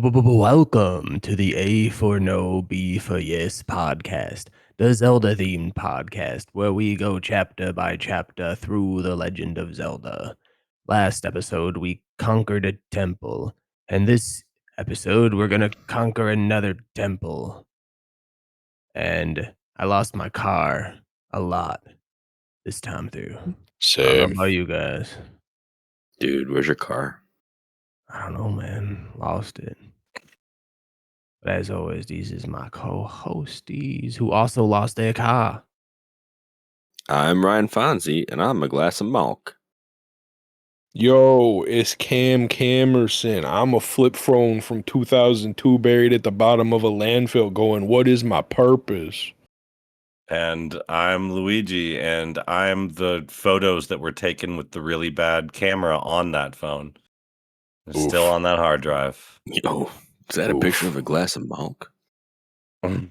Welcome to the A4NB4Y podcast, the Zelda themed podcast where we go chapter by chapter through the Legend of Zelda. Last episode, we conquered a temple, and this episode, we're gonna conquer another temple. And I lost my car a lot this time through. I don't know Same. about you guys. Dude, where's your car? I don't know, man. Lost it. But as always, these is my co-hosties who also lost their car. I'm Ryan Fonzie, and I'm a glass of milk. Yo, it's Cam Camerson. I'm a flip phone from 2002 buried at the bottom of a landfill going, what is my purpose? And I'm Luigi, and I'm the photos that were taken with the really bad camera on that phone. It's Oof. still on that hard drive. Yo, is that a picture of a glass of milk? 10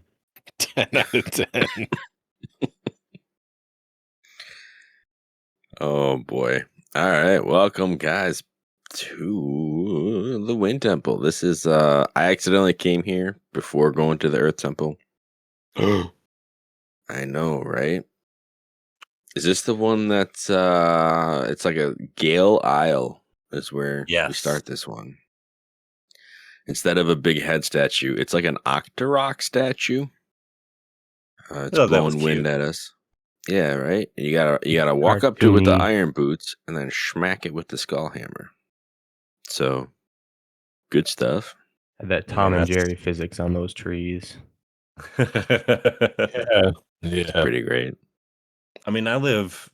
out of 10. Oh, boy. All right, welcome, guys, to the Wind Temple. This is, I accidentally came here before going to the Earth Temple. I know, right? Is this the one that's, it's like a Gale Isle is where we Yes. start this one. Instead of a big head statue, it's like an Octorok statue. It's Oh, that was blowing wind cute. at us. Yeah, right. You gotta walk up to it with the Cartoony. iron boots and then smack it with the skull hammer. So, good stuff. Had that Tom and that's- Jerry physics on those trees. Yeah. Pretty great. I mean, I live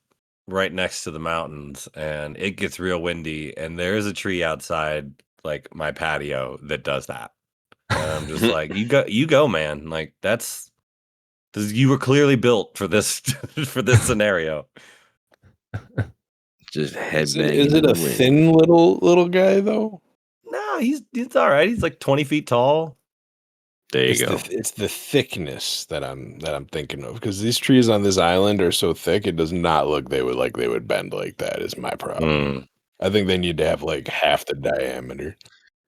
right next to the mountains, and it gets real windy, and there is a tree outside, like, my patio that does that. And I'm just like, you go, man. Like, you were clearly built for this for this scenario. Just Is headbanging. it a thin little guy though? No, he's all right. He's like 20 feet tall. There you It's go. it's the thickness that I'm thinking of, because these trees on this island are so thick it does not look they would bend like that is my problem. I think they need to have like half the diameter.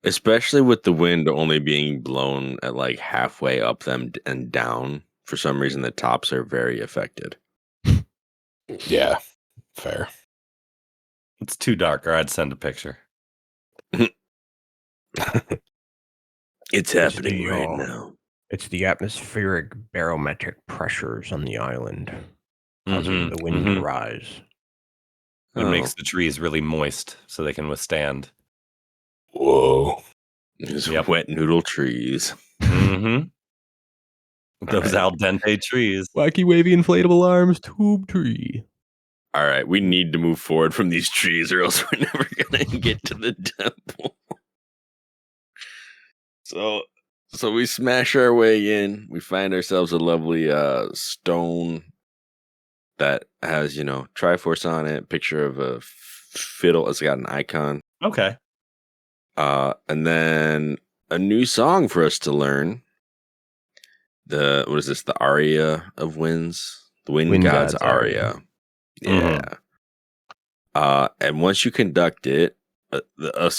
Especially with the wind only being blown at like halfway up them and down. For some reason, the tops are very affected. Yeah, fair. It's too dark, or I'd send a picture. It's happening the, right now. It's the atmospheric barometric pressures on the island causing the wind to rise. It Oh. makes the trees really moist so they can withstand. Whoa. These Yep. wet noodle trees. Mm-hmm. Those right. al dente trees. Wacky wavy inflatable arms tube tree. All right, we need to move forward from these trees, or else we're never gonna get to the temple. So we smash our way in. We find ourselves a lovely stone that has, Triforce on it. Picture of a fiddle. It's got an icon. Okay. And then a new song for us to learn. What is this? The Aria of Winds? The Wind God's Aria. Yeah. And once you conduct it, a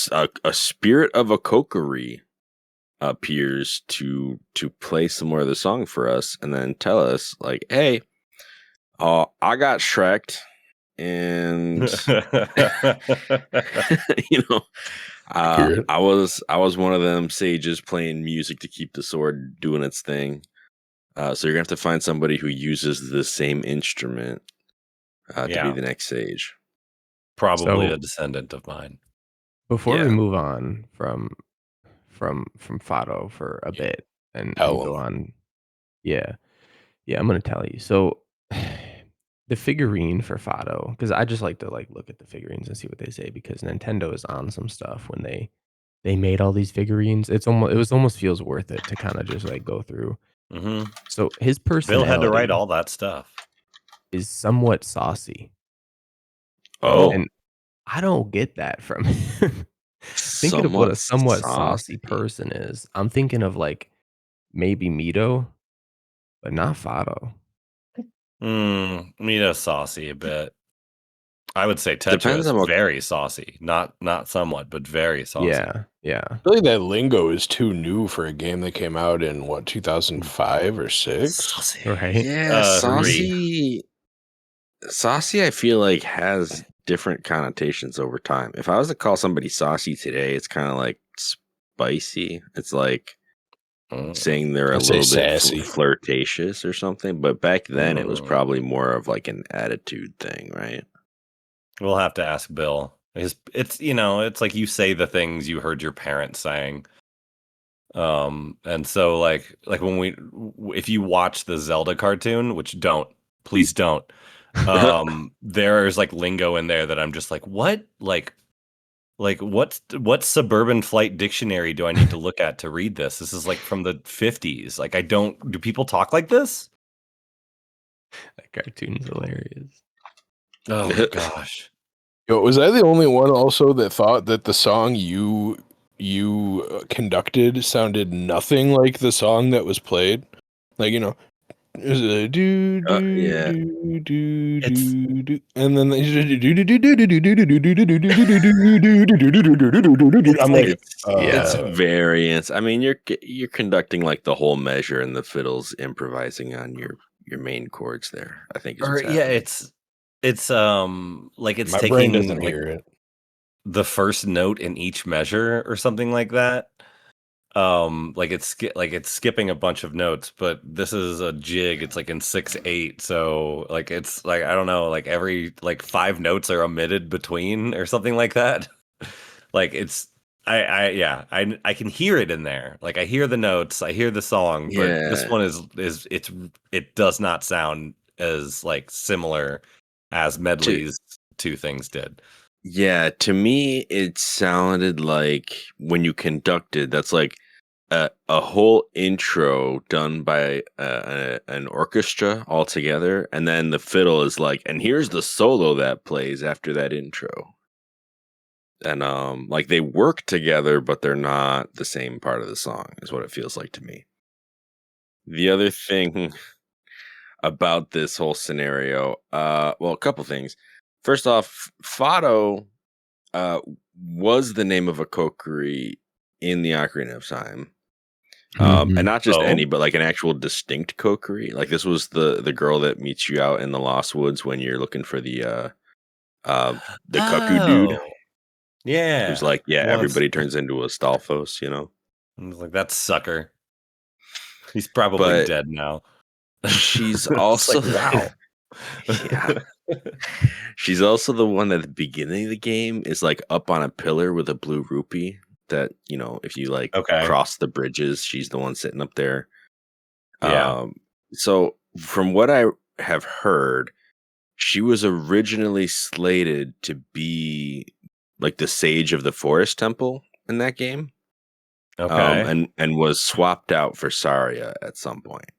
spirit of a Kokiri appears to play some more of the song for us, and then tell us like, "Hey, I got Shrek'd, and I was one of them sages playing music to keep the sword doing its thing. So you're gonna have to find somebody who uses the same instrument to be the next sage. Probably So- a descendant of mine. Before Yeah. we move on from Fado for a bit and Tell go 'em. on, yeah, I'm gonna tell you. So the figurine for Fado, because I just like to look at the figurines and see what they say, because Nintendo is on some stuff when they made all these figurines. It almost feels worth it to kind of just go through. Mm-hmm. So his Bill personality had to write all that stuff. is somewhat saucy. Oh, And I don't get that from him. Thinking of what a somewhat saucy person is, I'm thinking of maybe Mito, but not Fado. Mito's saucy a bit. I would say Tetra Depends is on what. very saucy. Not somewhat, but very saucy. Yeah. I feel like that lingo is too new for a game that came out in what 2005 or 6. Saucy. Right. Yeah, Three. saucy I feel like has different connotations over time. If I was to call somebody saucy today, it's kind of like spicy. It's like saying they're a I'd say little bit sassy. flirtatious or something. But back then it was probably more of like an attitude thing, right? We'll have to ask Bill. It's it's like you say the things you heard your parents saying. And so like when if you watch the Zelda cartoon, which please don't. There's like lingo in there that I'm just like, what? Like what suburban flight dictionary do I need to look at to read this? This is like from the 50s. Like do people talk like this? That cartoon's hilarious. Oh my gosh. Yo, was I the only one also that thought that the song you conducted sounded nothing like the song that was played? Like, it was a do Yeah. do do It's- do do, and then I'm like, It's variance. I mean, you're conducting like the whole measure, and the fiddle's improvising on your main chords there. I think is what's happening. it's like it's my taking brain doesn't like hear it. the first note in each measure or something like that. Like it's skipping a bunch of notes, but this is a jig. It's like in 6/8, so like it's like I don't know, like every like 5 notes are omitted between or something like that. Like it's I can hear it in there. Like I hear the notes, I hear the song, but this Yeah. one it does not sound as like similar as Medley's two things did. Yeah, to me, it sounded like when you conducted, that's like a whole intro done by an orchestra all together, and then the fiddle is like, and here's the solo that plays after that intro. And like they work together, but they're not the same part of the song, is what it feels like to me. The other thing about this whole scenario, well, a couple things. First off, Fado was the name of a kokery in the Ocarina of Time. And not just any, but like an actual distinct kokery. Like this was the girl that meets you out in the Lost Woods when you're looking for the cuckoo dude. Yeah. Who's like, everybody turns into a Stalfos, I was like, that sucker. He's probably But dead now. She's also wow. Yeah. She's also the one at the beginning of the game is like up on a pillar with a blue rupee that, if you like cross the bridges, she's the one sitting up there. Yeah. So from what I have heard, she was originally slated to be like the sage of the forest temple in that game. Okay. And was swapped out for Saria at some point.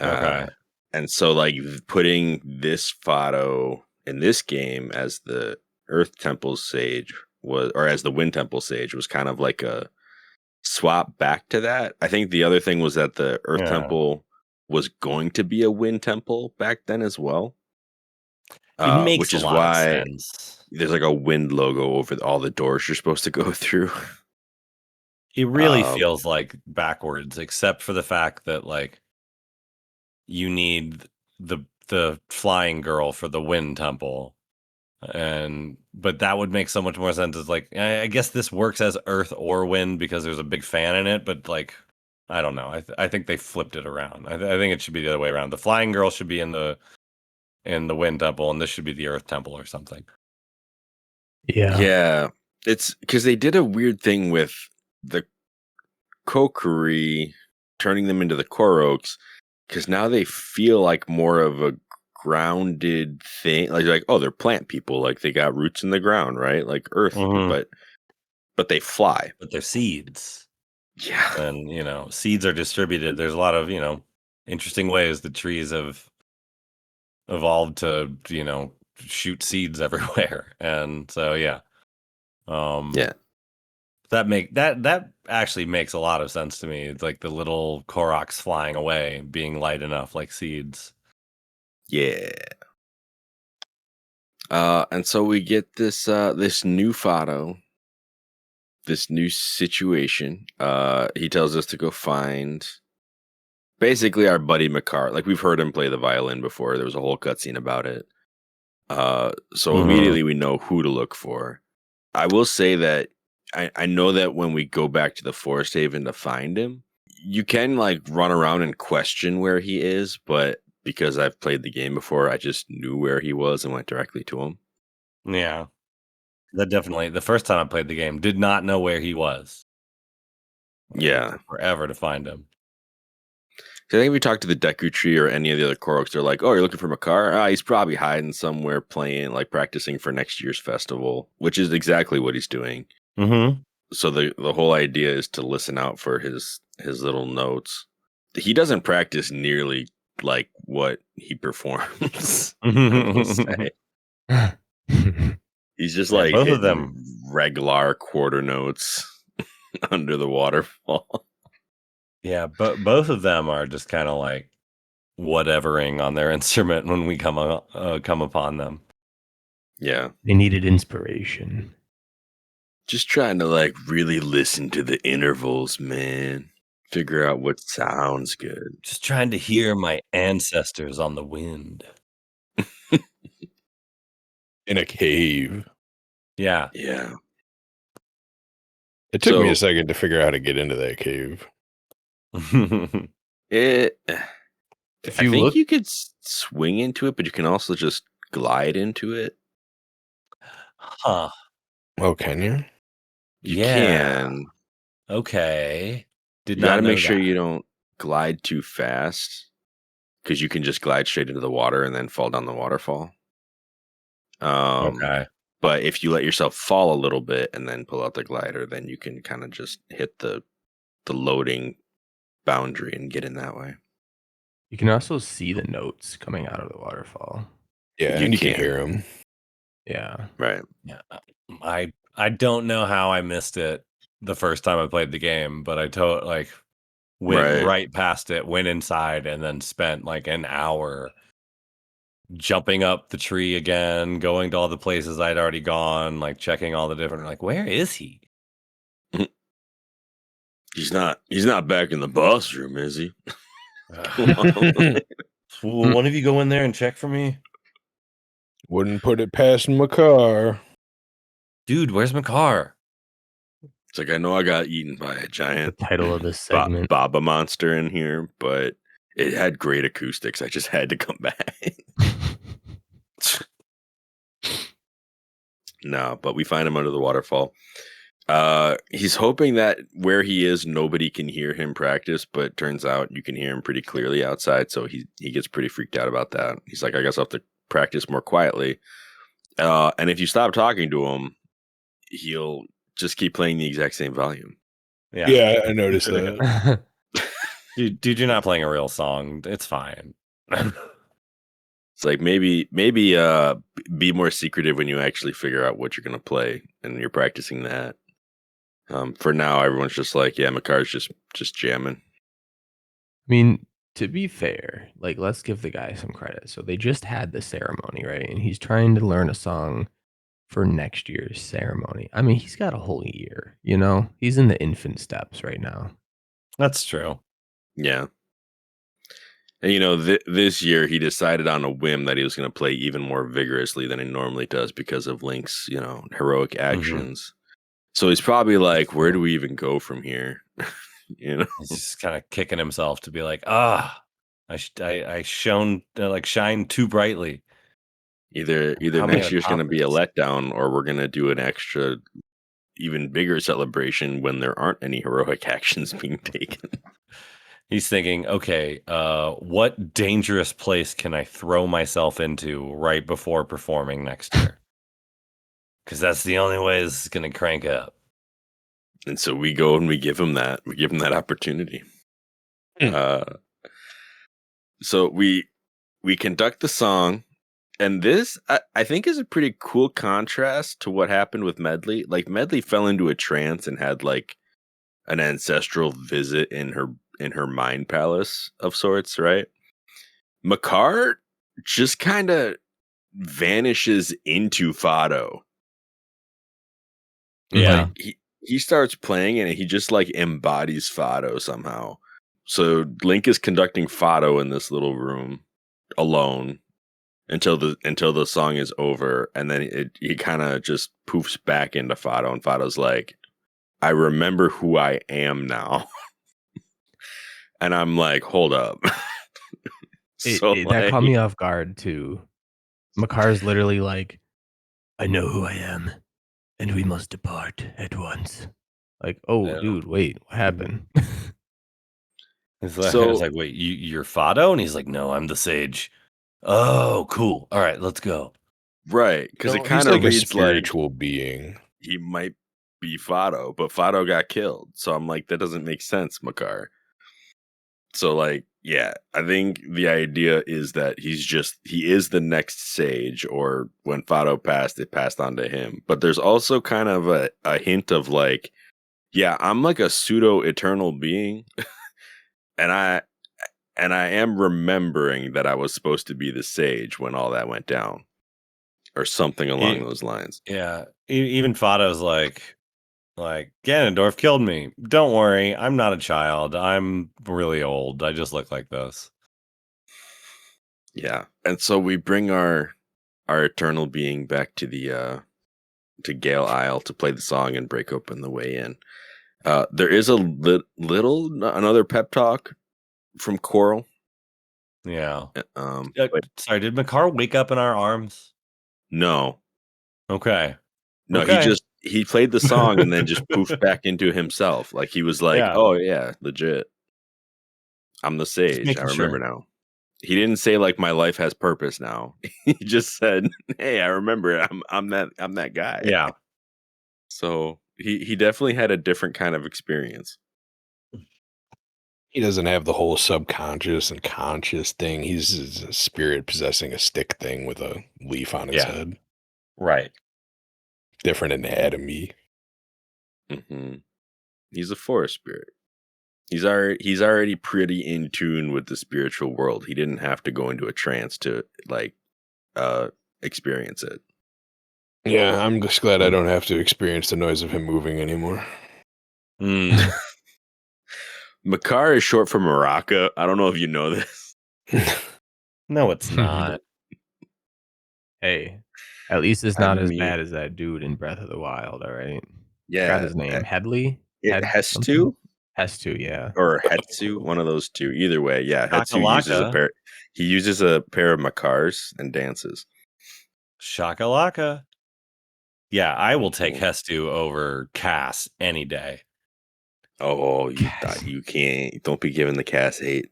Okay. And so like putting this Fado in this game as the Earth Temple sage or as the Wind Temple sage was kind of like a swap back to that. I think the other thing was that the Earth Temple was going to be a Wind Temple back then as well. It makes which is a lot why of sense. There's like a wind logo over all the doors you're supposed to go through. It really feels like backwards, except for the fact that like you need the flying girl for the Wind Temple. But that would make so much more sense. It's like I guess this works as Earth or Wind because there's a big fan in it, but like I don't know. I think they flipped it around. I think it should be the other way around. The flying girl should be in the Wind Temple, and this should be the Earth Temple or something. Yeah. It's because they did a weird thing with the Kokiri, turning them into the Koroks, because now they feel like more of a grounded thing. Like, oh, they're plant people. Like they got roots in the ground, right? Like earth, but they fly. But they're seeds. Yeah. And, seeds are distributed. There's a lot of, interesting ways the trees have evolved to, shoot seeds everywhere. And so, yeah. That actually makes a lot of sense to me. It's like the little Koroks flying away, being light enough like seeds. Yeah. And so we get this this new Fado, this new situation. He tells us to go find basically our buddy Makar. Like we've heard him play the violin before. There was a whole cutscene about it. So immediately we know who to look for. I will say that I know that when we go back to the Forest Haven to find him, you can like run around and question where he is, but because I've played the game before, I just knew where he was and went directly to him. Yeah. That definitely, the first time I played the game, did not know where he was. Yeah. It took forever to find him. I think if we talk to the Deku Tree or any of the other Koroks, they're like, oh, you're looking for Makar? He's probably hiding somewhere playing, like practicing for next year's festival, which is exactly what he's doing. Mm-hmm. So the whole idea is to listen out for his little notes. He doesn't practice nearly like what he performs. I will say. He's just like both of hitting them regular quarter notes under the waterfall. Yeah, but both of them are just kind of like whatevering on their instrument when we come upon them. Yeah. They needed inspiration. Just trying to like really listen to the intervals, man. Figure out what sounds good. Just trying to hear my ancestors on the wind. In a cave. Yeah. Yeah. It took me a second to figure out how to get into that cave. If you I think look- you could swing into it, but you can also just glide into it. Huh. Oh, can you? You can. Okay. You got to make sure you don't glide too fast, because you can just glide straight into the water and then fall down the waterfall. Okay. But if you let yourself fall a little bit and then pull out the glider, then you can kind of just hit the loading boundary and get in that way. You can also see the notes coming out of the waterfall. Yeah, and you can hear them. Yeah. Right. Yeah. I don't know how I missed it the first time I played the game, but I went right past it, went inside, and then spent like an hour jumping up the tree again, going to all the places I'd already gone, like checking all the different, like, where is he? He's not back in the boss room, is he? Will one of you go in there and check for me? Wouldn't put it past Makar. Dude, where's Makar? It's like, I know I got eaten by a giant The title of this segment. Baba monster in here, but it had great acoustics. I just had to come back. No, but we find him under the waterfall. He's hoping that where he is, nobody can hear him practice, but turns out you can hear him pretty clearly outside. So he gets pretty freaked out about that. He's like, I guess I'll have to practice more quietly. And if you stop talking to him, he'll just keep playing the exact same volume. Yeah, I noticed that. Dude, you're not playing a real song. It's fine. It's like maybe be more secretive when you actually figure out what you're gonna play and you're practicing that. For now, everyone's just like, yeah, Makar's just jamming. I mean, to be fair, like, let's give the guy some credit. So they just had the ceremony, right? And he's trying to learn a song for next year's ceremony. I mean, he's got a whole year, you know? He's in the infant steps right now. That's true. Yeah. And, this year he decided on a whim that he was going to play even more vigorously than he normally does because of Link's, heroic actions. So he's probably like, where do we even go from here? He's just kind of kicking himself to be like, I shine too brightly. Either next year's going to be a letdown, or we're going to do an extra, even bigger celebration when there aren't any heroic actions being taken. He's thinking, okay, what dangerous place can I throw myself into right before performing next year? Because that's the only way this is going to crank up. And so we go and we give him that. We give him that opportunity. So we conduct the song. And this, I think, is a pretty cool contrast to what happened with Medley. Like, Medley fell into a trance and had, like, an ancestral visit in her mind palace of sorts, right? Makar just kind of vanishes into Fado. Yeah. Like, he starts playing and he just like embodies Fado somehow. So Link is conducting Fado in this little room alone until the song is over, and then he kind of just poofs back into Fado, and Fado's like, I remember who I am now. And I'm like, hold up. That caught me off guard too. Makar's literally like, I know who I am, and we must depart at once. Like, oh, Yeah. dude, wait, what happened? It's like, I was like, wait, you're Fado? And he's like, no, I'm the sage. Oh, cool. All right, let's go. Right, because it kind of like reads a spiritual being. He might be Fado, but Fado got killed. So I'm like, that doesn't make sense, Makar. So like, yeah, I think the idea is that he is the next sage, or when Fado passed, it passed on to him. But there's also kind of a hint of like, yeah, I'm like a pseudo eternal being. and I am remembering that I was supposed to be the sage when all that went down, or something along those lines. Yeah, even Fado's like Ganondorf killed me. Don't worry, I'm not a child. I'm really old. I just look like this. Yeah, and so we bring our eternal being back to the to Gale Isle to play the song and break open the way in. There is a another pep talk from Coral. Yeah. But sorry, did Makar wake up in our arms? No. Okay. No, okay. he played the song and then just poofed back into himself. Like he was like, Yeah. oh yeah, legit. I'm the sage. I remember now. He didn't say like my life has purpose now. He just said, hey, I remember I'm that guy. Yeah. So he definitely had a different kind of experience. He doesn't have the whole subconscious and conscious thing. He's a spirit possessing a stick thing with a leaf on his head. Right. Different anatomy. Mm-hmm. He's a forest spirit. He's already pretty in tune with the spiritual world. He didn't have to go into a trance to like experience it. Yeah, I'm just glad I don't have to experience the noise of him moving anymore. Makar is short for Maraca. I don't know if you know this. No, it's not. Hey, at least it's not as bad as that dude in Breath of the Wild, all right? Yeah. Forgot his name. Headley? Hestu? Hestu, yeah. Or Hetsu, one of those two. Either way, yeah. Hetsu uses a pair of Makars and dances. Shakalaka. Yeah, I will take Hestu over Cass any day. Oh, you can't. Don't be giving the Cass hate.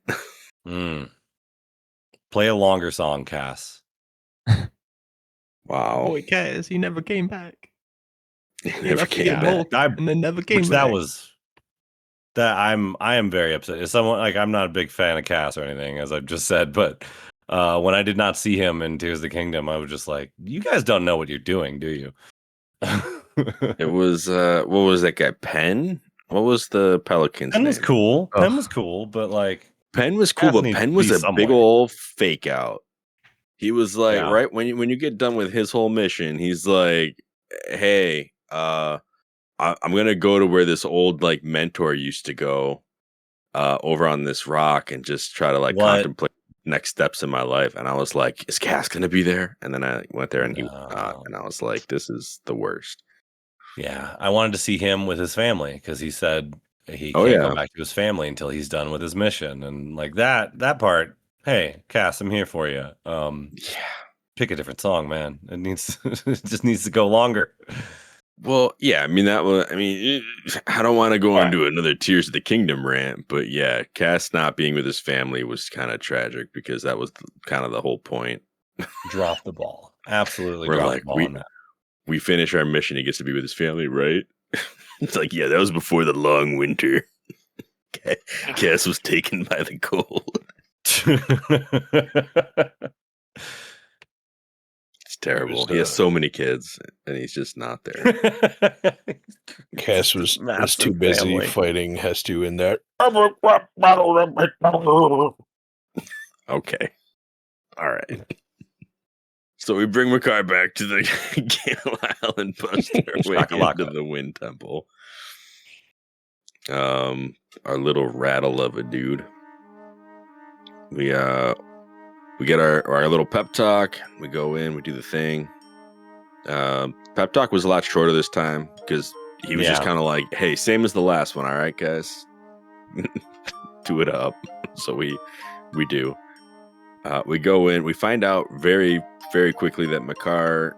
Play a longer song, Cass. Wow. Boy, Cass, he never came back. He never came back. And then never came back. I am very upset. As someone like, I'm not a big fan of Cass or anything, as I've just said, but when I did not see him in Tears of the Kingdom, I was just like, you guys don't know what you're doing, do you? It was what was that guy? Penn? What was the Pelican's name? Was cool. Penn was cool, but like Penn was cool, but Penn was a big old fake out. He was like, right when you get done with his whole mission, he's like, hey, I'm gonna go to where this old like mentor used to go, over on this rock, and just try to like contemplate next steps in my life. And I was like, is Cass gonna be there? And then I went there and he and I was like, this is the worst. Yeah, I wanted to see him with his family because he said he can't go back to his family until he's done with his mission, and like that part. Hey, Cass, I'm here for you. Pick a different song, man. It just needs to go longer. Well, yeah, I mean I don't want to go into another Tears of the Kingdom rant, but yeah, Cass not being with his family was kind of tragic because that was kind of the whole point. Drop the ball. Absolutely drop the ball on that. We finish our mission, he gets to be with his family, right? It's like, yeah, that was before the long winter. Cass was taken by the cold. It's terrible. He has so many kids, and he's just not there. Cass was too busy fighting Hestu in there. Okay. All right. So we bring Makai back to the Gale Island, bust our way Shakalaka. into the Wind Temple. Our little rattle of a dude. We get our little pep talk. We go in, we do the thing. Pep talk was a lot shorter this time because he was just kind of like, "Hey, same as the last one, all right, guys, do it up." So we do. We go in. We find out very, very quickly that Makar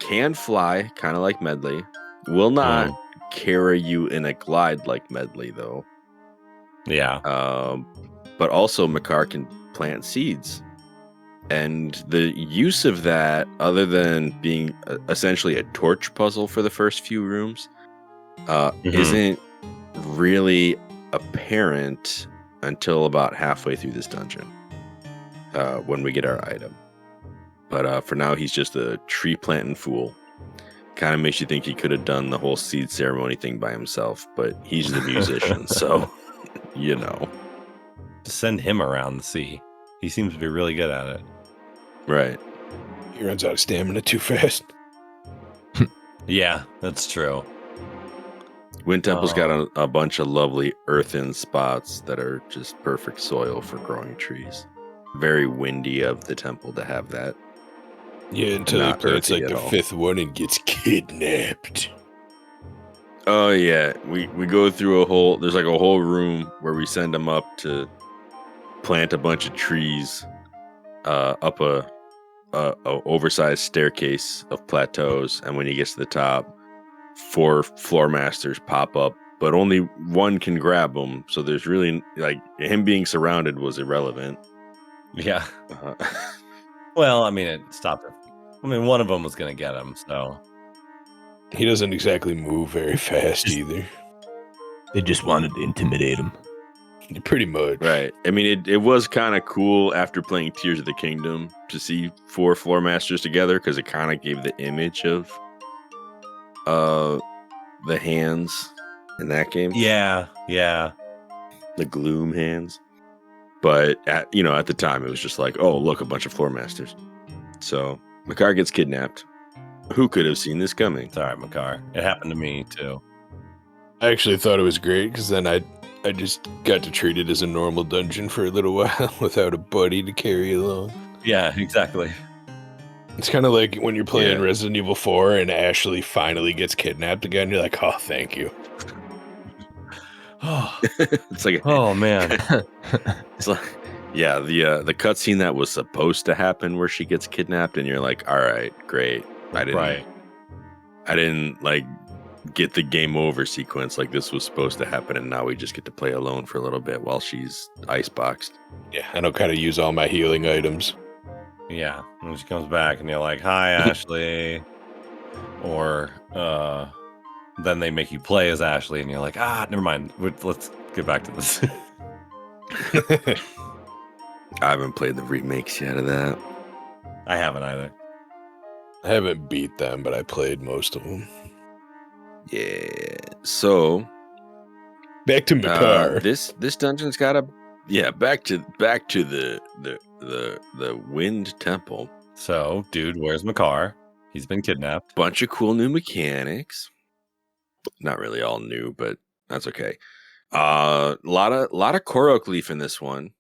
can fly, kind of like Medley. Will not carry you in a glide like Medley, though. Yeah. But also Makar can plant seeds. And the use of that, other than being essentially a torch puzzle for the first few rooms, isn't really apparent until about halfway through this dungeon. When we get our item. But for now, he's just a tree planting fool. Kind of makes you think he could have done the whole seed ceremony thing by himself, but he's the musician, so, you know. Send him around the sea. He seems to be really good at it. Right. He runs out of stamina too fast. Yeah, that's true. Wind Temple's got a bunch of lovely earthen spots that are just perfect soil for growing trees. Very windy of the temple to have that. Yeah, until he plants like the fifth one and gets kidnapped. Oh yeah, we go through there's like a whole room where we send him up to plant a bunch of trees up a oversized staircase of plateaus, and when he gets to the top, 4 floor masters pop up, but only one can grab him, so there's really, like, him being surrounded was irrelevant. Yeah. Well, I mean, it stopped it. I mean, one of them was going to get him, so. He doesn't exactly move very fast either. They just wanted to intimidate him. Pretty much. Right. I mean, it was kind of cool after playing Tears of the Kingdom to see 4 floor masters together, because it kind of gave the image of the hands in that game. Yeah. The gloom hands. But at the time, it was just like, oh, look, a bunch of floor masters. So Makar gets kidnapped. Who could have seen this coming? It's all right, Makar. It happened to me, too. I actually thought it was great, because then I just got to treat it as a normal dungeon for a little while without a buddy to carry along. Yeah, exactly. It's kind of like when you're playing Resident Evil 4 and Ashley finally gets kidnapped again. You're like, oh, thank you. It's like, oh man. It's like, yeah, the cutscene that was supposed to happen where she gets kidnapped, and you're like, all right, great. I didn't like get the game over sequence like this was supposed to happen, and now we just get to play alone for a little bit while she's iceboxed. Yeah, I don't kind of use all my healing items. Yeah, when she comes back and you're like, hi, Ashley. Or then they make you play as Ashley and you're like, never mind. Let's get back to this. I haven't played the remakes yet of that. I haven't either. I haven't beat them, but I played most of them. Yeah. So back to Makar. This dungeon's got back to the Wind Temple. So, dude, where's Makar? He's been kidnapped. Bunch of cool new mechanics. Not really all new, but that's okay. A lot of Korok leaf in this one.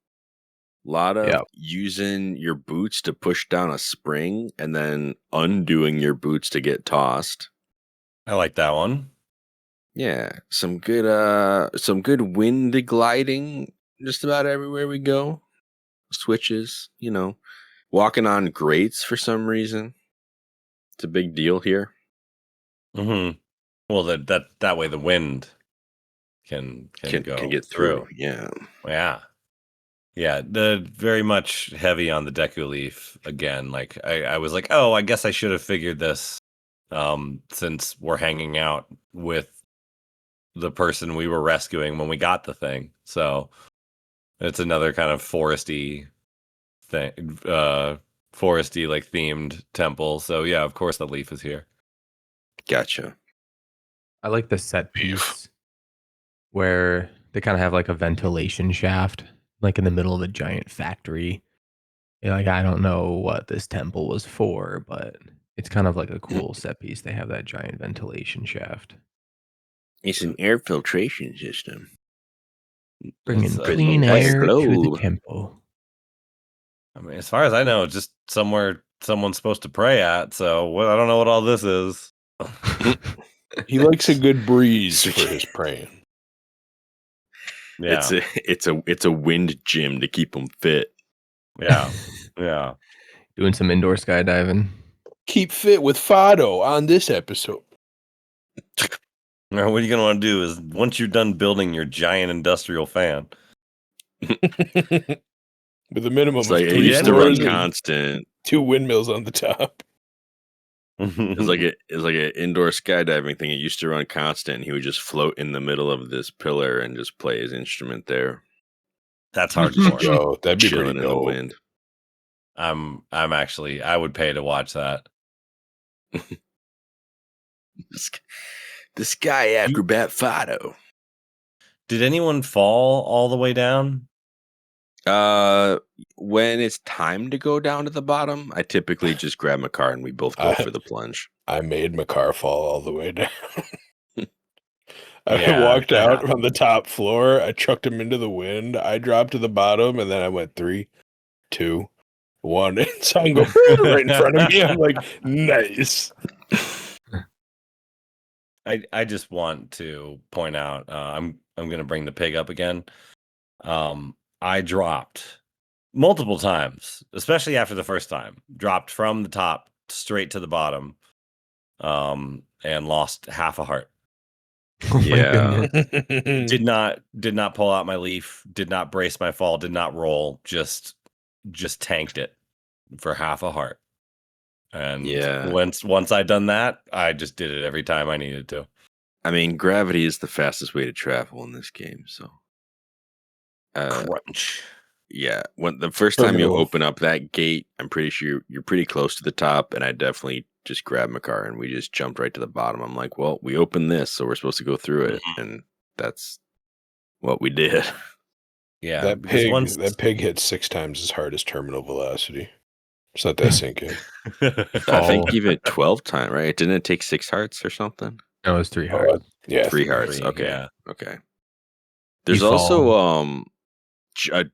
A lot of using your boots to push down a spring and then undoing your boots to get tossed. I like that one. Yeah, some good wind gliding just about everywhere we go. Switches, walking on grates for some reason. It's a big deal here. Mm-hmm. Well, that way the wind can get through. Yeah. Yeah, the very much heavy on the Deku Leaf again. Like I was like, oh, I guess I should have figured this, since we're hanging out with the person we were rescuing when we got the thing. So it's another kind of foresty thing, foresty like themed temple. So yeah, of course the leaf is here. Gotcha. I like the set piece where they kind of have like a ventilation shaft, like in the middle of a giant factory. Like, I don't know what this temple was for, but it's kind of like a cool set piece. They have that giant ventilation shaft. It's an air filtration system. Bringing It's For the clean entire air to the globe. temple. I mean, as far as I know, it's just somewhere someone's supposed to pray at. So I don't know what all this is. He likes a good breeze for his praying. Yeah, It's a wind gym to keep them fit. yeah, yeah. Doing some indoor skydiving. Keep fit with Fado on this episode. Now, what you're gonna want to do is once you're done building your giant industrial fan, With a minimum It's of like it 3 used to run floors and constant. 2 windmills on the top. It's like an indoor skydiving thing. It used to run constant. He would just float in the middle of this pillar and just play his instrument there, that's hardcore. Yo, that'd be chilling pretty in the dope. wind. I'm actually I would pay to watch that. The sky acrobat Fado. Did anyone fall all the way down? When it's time to go down to the bottom, I typically just grab my car and we both go for the plunge. I made my car fall all the way down. I Yeah, walked that out from the top floor. I chucked him into the wind. I dropped to the bottom, and then I went 3, 2, 1, and saw him go right in front of me. I'm like, nice. I just want to point out I'm gonna bring the pig up again. I dropped multiple times, especially after the first time. Dropped from the top straight to the bottom, and lost half a heart. Oh my Yeah. goodness. Did not pull out my leaf. Did not brace my fall. Did not roll. Just tanked it for half a heart. And Yeah. once I'd done that, I just did it every time I needed to. I mean, gravity is the fastest way to travel in this game. So, Crunch. yeah, when the first time you Terminal. open up that gate, I'm pretty sure you're pretty close to the top, and I definitely just grabbed my car and we just jumped right to the bottom. I'm like, well, we opened this, so we're supposed to go through it, and that's what we did. Yeah, That because pig hit 6 times as hard as terminal velocity. Just let that sink in. I think even 12 times, right? Didn't it take 6 hearts or something? No, it was 3 hearts. Yeah, 3 hearts. Three, Okay. yeah. Okay. There's You also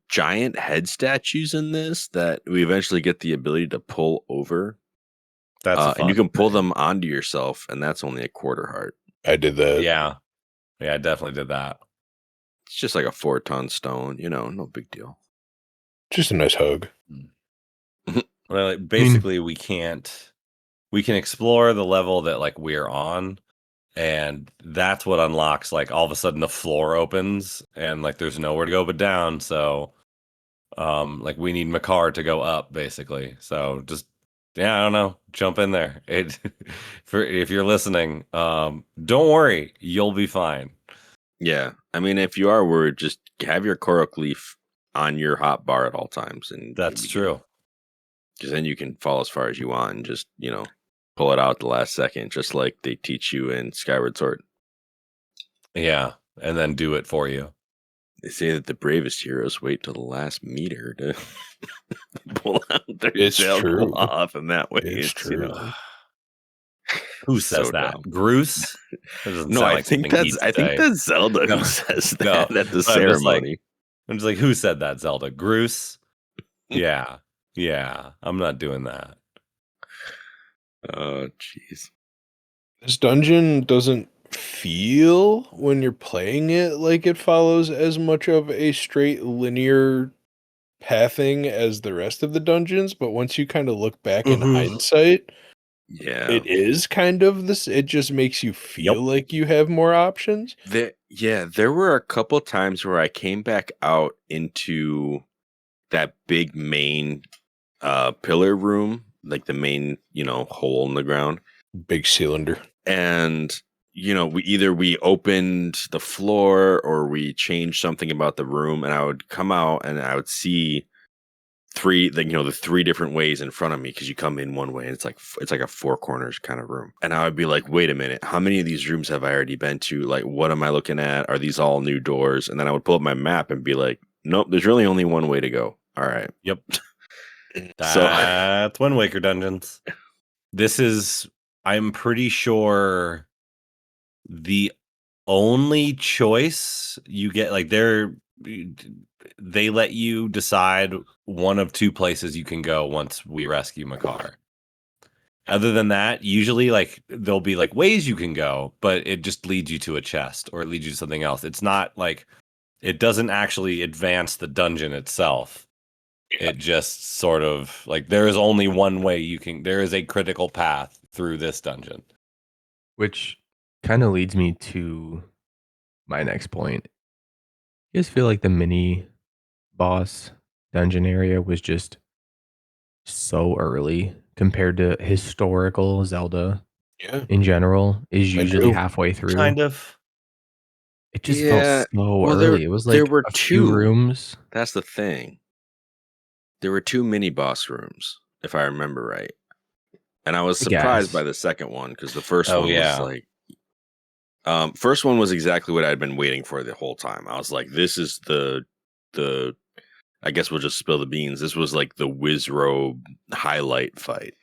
giant head statues in this that we eventually get the ability to pull over. That's and you can pull fun. them onto yourself, and that's only a quarter heart. I did that. Yeah, I definitely did that. It's just like a 4-ton stone, no big deal. Just a nice hug. Well, basically, we can explore the level that like we're on, and that's what unlocks. Like all of a sudden, the floor opens, and like there's nowhere to go but down. So, like we need Makar to go up, basically. So just I don't know, jump in there. If you're listening, don't worry, you'll be fine. Yeah, I mean, if you are worried, just have your Korok leaf on your hot bar at all times, and That's true. Because then you can fall as far as you want and just pull it out at the last second, just like they teach you in Skyward Sword. Yeah, and then do it for you. They say that the bravest heroes wait till the last meter to pull out their It's Zelda true. off, and that way It's true. Who says so that? dumb. Bruce? That doesn't No, sound I like think something he'd that's Zelda No, who says no, that at the but I'm just like- ceremony. I'm just like, who said that, Zelda? Bruce? Yeah. I'm not doing that. Oh, jeez. This dungeon doesn't feel, when you're playing it, like it follows as much of a straight linear pathing as the rest of the dungeons, but once you kind of look back in hindsight, Yeah. it is kind of this. It just makes you feel Yep. like you have more options. There were a couple times where I came back out into that big main pillar room, like the main, hole in the ground. Big cylinder. And, we opened the floor or we changed something about the room, and I would come out and I would see the 3 different ways in front of me, because you come in one way and it's like a 4 corners kind of room. And I would be like, wait a minute, how many of these rooms have I already been to? Like, what am I looking at? Are these all new doors? And then I would pull up my map and be like, nope, there's really only one way to go. All right. Yep. That's Wind Waker dungeons. This is, I'm pretty sure, the only choice you get. Like they let you decide one of two places you can go once we rescue Makar. Other than that, usually like there'll be like ways you can go, but it just leads you to a chest or it leads you to something else. It's not like, it doesn't actually advance the dungeon itself. Yeah. It just sort of like, there is only one way you can, there is a critical path through this dungeon. Which kind of leads me to my next point. You guys feel like the mini boss dungeon area was just so early compared to historical Zelda Yeah. in general is I usually do. halfway through. Kind of. It just felt Yeah. so Well, early. It was there like were a few two. rooms. That's the thing. There were 2 mini boss rooms, if I remember right. And I was I surprised by guess. the second one because the first Oh, one was yeah. like, first one was exactly what I'd been waiting for the whole time. I was like, this is the I guess we'll just spill the beans. This was like the Wizrobe highlight fight.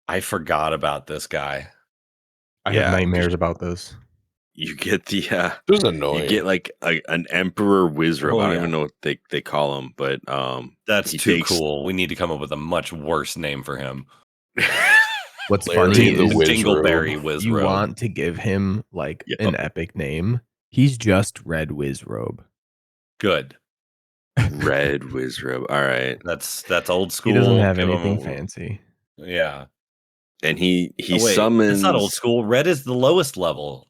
I forgot about this guy. I Yeah, have 'cause nightmares about this. you get the It was you annoying. get like an Emperor Wizrobe. Oh, I don't yeah. even know what they call him, but That's he too takes cool. We need to come up with a much worse name for him. What's Larry funny the is Dingleberry Wizrobe. you Wizrobe. want to give him like Yep. an epic name. He's just Red Wizrobe. Good. Red Wizrobe. All right, That's old school. He doesn't have Give anything him- fancy. Yeah. and he Oh, wait, summons. it's not old school. Red is the lowest level.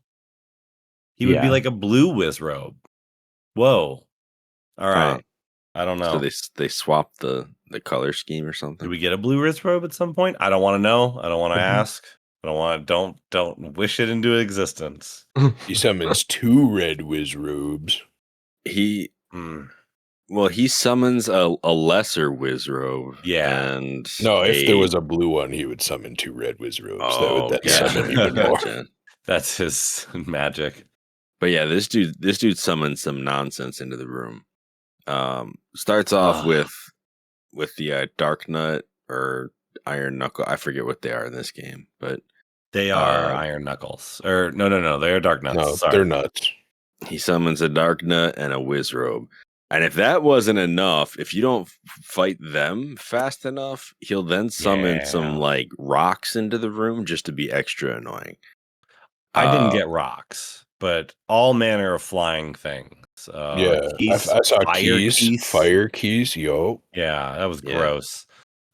He would be Yeah. like a blue Wizrobe. Whoa. All right. Huh. I don't know. So they swapped the color scheme or Do something. we get a blue Wizrobe at some point? I don't want to know. I don't want to Mhm. ask. I don't want to. Don't wish it into existence. He summons 2 red Wizrobes. He Hmm. well, he summons a lesser Wizrobe. Yeah. And No, if there was a blue one, he would summon 2 red Wizrobes. That would then yeah. summon even more. Gotcha. That's his magic. But yeah, this dude summons some nonsense into the room. Starts off Ugh. with the Dark Nut or Iron Knuckle. I forget what they are in this game, but They are Iron Knuckles. Or no, they're Dark Nuts. No, Sorry. they're nuts. he summons a Dark Nut and a Wizrobe. And if that wasn't enough, if you don't fight them fast enough, he'll then summon some Yeah. like rocks into the room just to be extra annoying. I didn't get rocks, but all manner of flying things. Yeah, I saw fire keys. Yo, Yeah, that was Yeah. gross.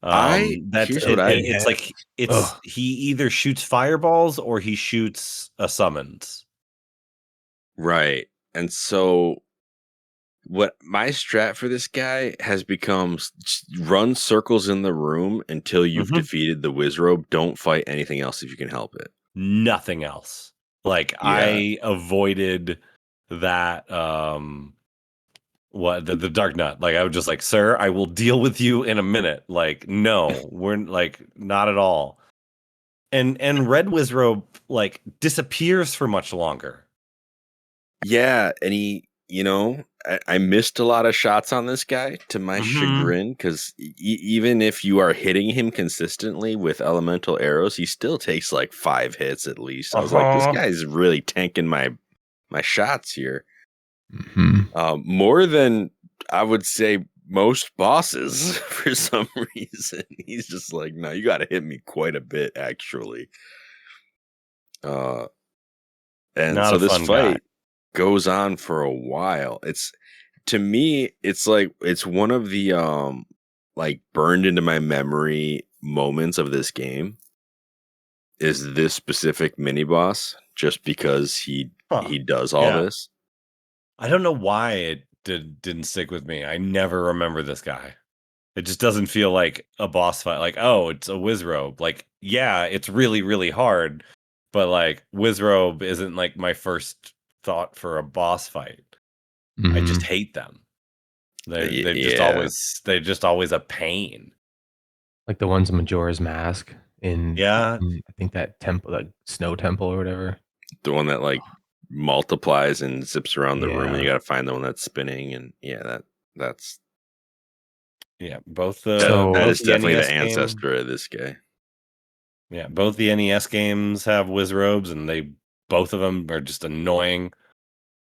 Here's what I- It's like Ugh. he either shoots fireballs or he shoots a summons. Right. And so what my strat for this guy has become run circles in the room until you've Mhm. defeated the Wizrobe. Don't fight anything else if you can help it. Nothing else. Like I avoided that the Dark Nut. Like I was just like, sir, I will deal with you in a minute. Like, no, we're like not at all. And Red Wizrobe like disappears for much longer. Yeah, and he, I missed a lot of shots on this guy to my chagrin because even if you are hitting him consistently with elemental arrows, he still takes like 5 hits at least. I was like, this guy's really tanking my shots here. Mhm. More than I would say most bosses for some reason. He's just like, no, you got to hit me quite a bit actually. And Not so a this fun fight guy. goes on for a while. To me, it's like it's one of the like burned into my memory moments of this game is this specific mini boss just because he does all this. I don't know why it didn't stick with me. I never remember this guy. It just doesn't feel like a boss fight. Like, oh, it's a Wizrobe. Like, yeah, it's really, really hard. But like Wizrobe isn't like my first thought for a boss fight. I just Mhm. hate them. They're Yeah. just always a pain. Like the ones in Majora's Mask in Yeah. I think that temple, that snow temple or whatever. The one that like multiplies and zips around the room and you Yeah. got to find the one that's spinning and yeah, that's Yeah, both So- That both is the definitely the NES game- ancestor of this guy. Yeah, both the NES games have Wizrobes, and both of them are just annoying.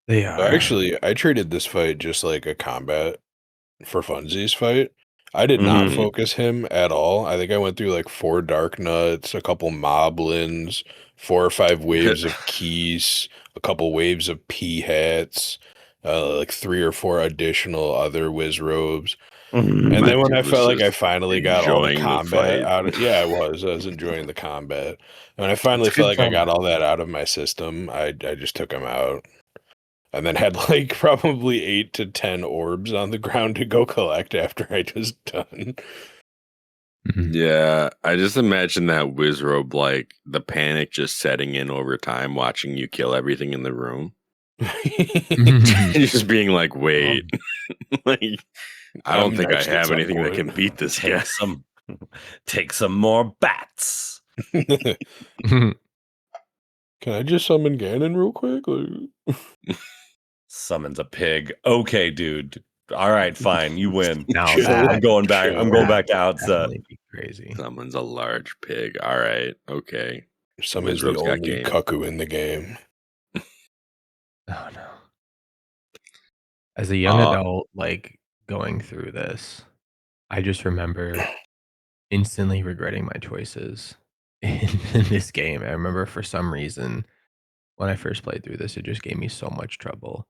They are. Actually, I treated this fight just like a combat for funsies fight. I did not Mhm. focus him at all. I think I went through like 4 Dark Nuts, a couple Moblins, 4 or 5 waves of Keys, a couple waves of P hats, like 3 or 4 additional other Wizrobes. And My then when I dude was felt like I just finally got all the enjoying the combat fight. out of, yeah, I was enjoying the combat. And when I finally It's good felt like I got combat. all that out of my system, I just took him out. And then had like probably 8 to 10 orbs on the ground to go collect after I just done. Mhm. Yeah, I just imagine that Wizrobe, like the panic just setting in over time, watching you kill everything in the room. Just being like, wait, like I don't I'm think I next at have some anything that point. can beat this guy. Take some more bats. Can I just summon Ganon real quick? Like, Summons a pig. Okay, dude. All right, fine. You win. Now Chill. that I'm going back. I'm going back to outset. definitely be crazy. Someone's a large pig. All right, okay. Summon's the Wizrobe's got only game. cuckoo in the game. Oh no. As a young adult, like going through this, I just remember instantly regretting my choices in this game. I remember for some reason when I first played through this, it just gave me so much trouble.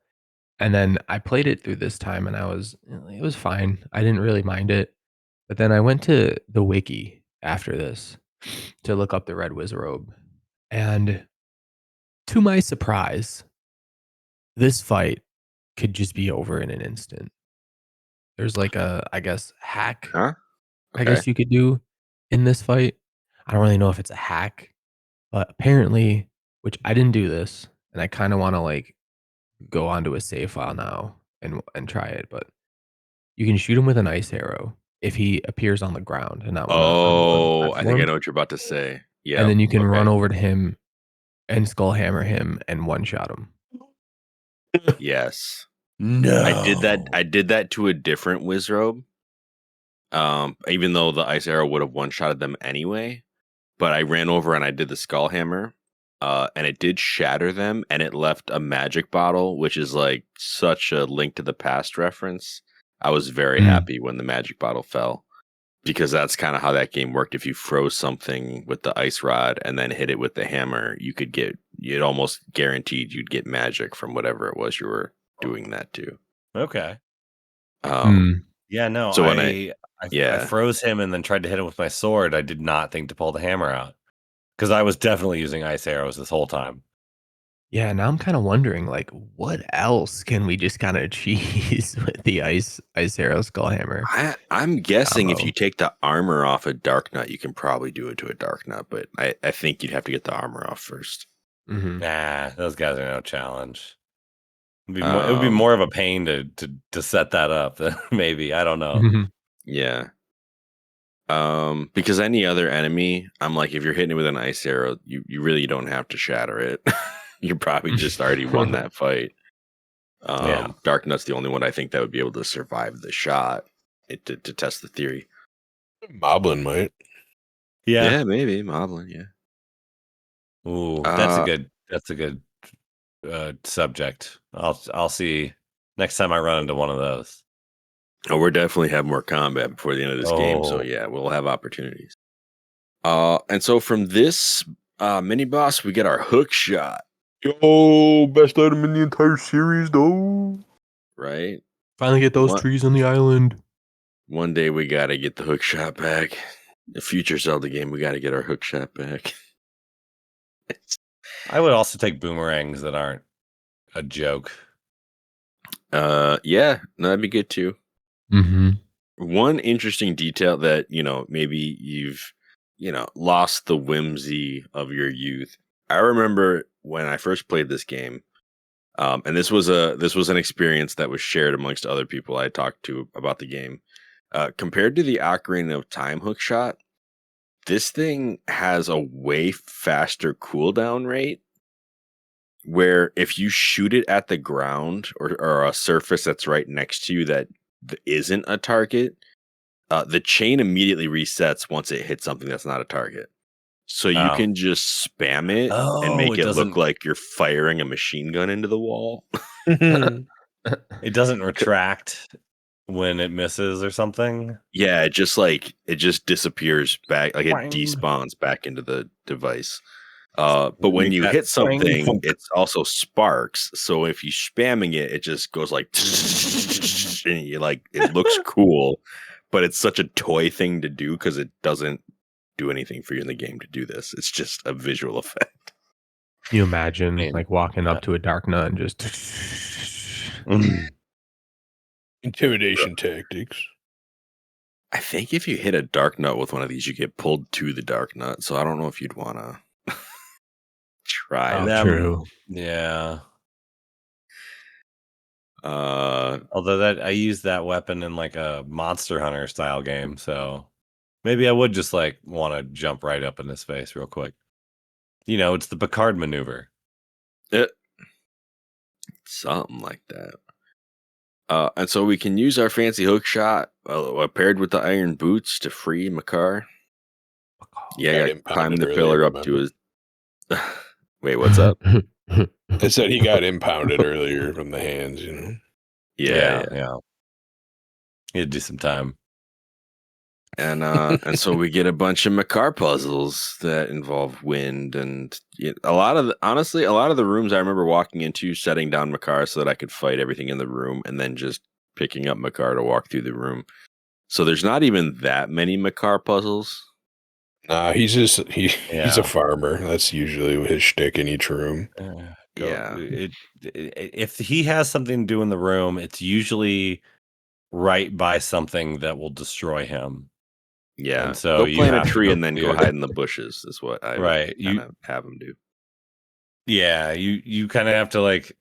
And then I played it through this time and it was fine. I didn't really mind it. But then I went to the wiki after this to look up the Red Wizrobe. And to my surprise, this fight could just be over in an instant. There's like a, I guess, hack, Huh? I Okay. guess you could do in this fight. I don't really know if it's a hack, but apparently, which I didn't do this, and I kind of want to like go onto a save file now and try it, but you can shoot him with an ice arrow if he appears on the ground and not on one of the Oh, I think I platforms. know what you're about to say. Yeah. And then you can okay. run over to him and skull hammer him and one shot him. Yes. No. I did that to a different Wizrobe. Even though the ice arrow would have one-shotted them anyway. But I ran over and I did the skull hammer. And it did shatter them, and it left a magic bottle, which is like such a Link to the Past reference. I was very happy when the magic bottle fell, because that's kind of how that game worked. If you froze something with the ice rod and then hit it with the hammer, you could get, it almost guaranteed you'd get magic from whatever it was you were doing that to. Okay. Yeah, no. So when I yeah. froze him and then tried to hit him with my sword. I did not think to pull the hammer out because I was definitely using ice arrows this whole time. Yeah, now I'm kind of wondering, like, what else can we just kind of cheese with the ice arrow skull hammer? I'm guessing if combo? you take the armor off a Dark Nut, you can probably do it to a Dark Nut, but I think you'd have to get the armor off first. Nah, those guys are no challenge. It would be more of a pain to set that up. Maybe, I don't know. Yeah. Because any other enemy, I'm like, if you're hitting it with an ice arrow, you really don't have to shatter it. You probably just already won that fight. Yeah. Dark Nut's the only one I think that would be able to survive the shot to test the theory. Moblin might. Yeah. Maybe Moblin. Yeah. Ooh, that's a good subject. I'll see next time I run into one of those. Oh, we'll definitely have more combat before the end of this game, so Oh. yeah, we'll have opportunities. And so from this mini boss, we get our hook shot, Yo, best item in the entire series, though. right? Finally get those What? trees on the island. One day we gotta get the hook shot back. The future Zelda game, we gotta get our hook shot back. I would also take boomerangs that aren't a joke. Yeah, no, that'd be good too. One interesting detail that, maybe you've, lost the whimsy of your youth. I remember when I first played this game, and this was an experience that was shared amongst other people I talked to about the game. Compared to the Ocarina of Time hookshot, this thing has a way faster cooldown rate, where if you shoot it at the ground or a surface that's right next to you that isn't a target, the chain immediately resets once it hits something that's not a target. So you can just spam it and make it look like you're firing a machine gun into the wall. It doesn't retract when it misses or something. Yeah, it just disappears back, like it despawns back into the device. But when you hit something, it also sparks. So if you're spamming it, it just goes like, and you like, it looks cool, but it's such a toy thing to do because it doesn't do anything for you in the game to do this. It's just a visual effect. Can you imagine like walking up to a dark nut and just intimidation tactics? I think if you hit a dark nut with one of these, you get pulled to the dark nut. So I don't know if you'd want to try that. True. Yeah. Although that I used that weapon in like a Monster Hunter style game, so maybe I would just like want to jump right up in his face real quick. You know, it's the Picard maneuver. Something like that. And so we can use our fancy hook shot paired with the iron boots to free Makar. Yeah, climb the pillar up to his. Wait, what's up? I said he got impounded earlier from the hands, you know? Yeah. He had to do some time. And so we get a bunch of Makar puzzles that involve wind, and honestly, a lot of the rooms I remember walking into, setting down Makar so that I could fight everything in the room, and then just picking up Makar to walk through the room. So there's not even that many Makar puzzles. Nah, he's a farmer. That's usually his shtick in each room. If he has something to do in the room, it's usually right by something that will destroy him. Yeah, and so go plant a tree and then go hide in the bushes is what I would kind of have him do. Yeah, you kind of have to like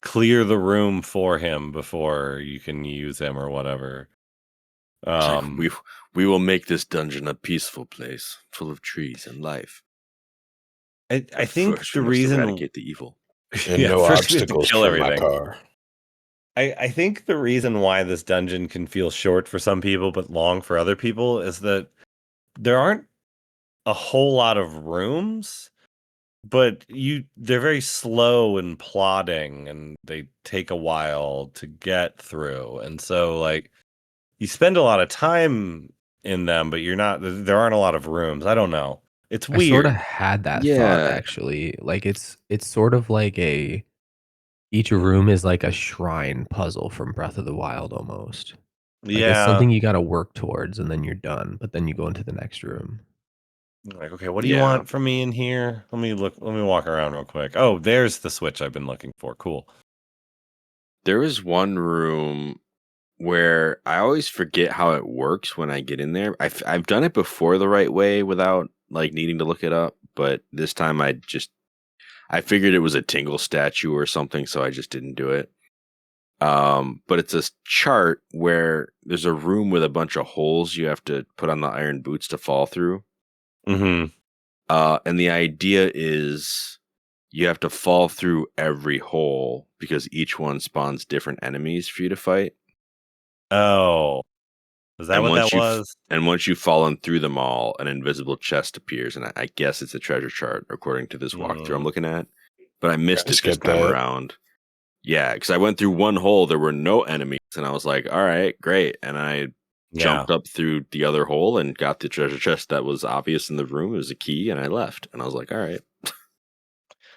clear the room for him before you can use him or whatever. Like, we will make this dungeon a peaceful place full of trees and life. I think the reason eradicate the evil and no obstacles for my car. I think the reason why this dungeon can feel short for some people but long for other people is that there aren't a whole lot of rooms, but they're very slow and plodding, and they take a while to get through. And so like you spend a lot of time in them, but there aren't a lot of rooms. I don't know. It's weird. I sort of had that thought actually. Like it's sort of like each room is like a shrine puzzle from Breath of the Wild almost. Like it's something you got to work towards and then you're done, but then you go into the next room. Like, okay, what do you want from me in here? Let me walk around real quick. Oh, there's the switch I've been looking for. Cool. There is one room where I always forget how it works when I get in there. I've done it before the right way without like needing to look it up, but this time I figured it was a Tingle statue or something, so I just didn't do it. But it's a chart where there's a room with a bunch of holes you have to put on the iron boots to fall through. Mm-hmm. And the idea is you have to fall through every hole because each one spawns different enemies for you to fight. Oh. Is that what that was? And once you've fallen through them all, an invisible chest appears, and I guess it's a treasure chart according to this walkthrough I'm looking at. But I missed it this time around. Yeah, because I went through one hole, there were no enemies, and I was like, all right, great. And I jumped up through the other hole and got the treasure chest that was obvious in the room. It was a key, and I left. And I was like, all right.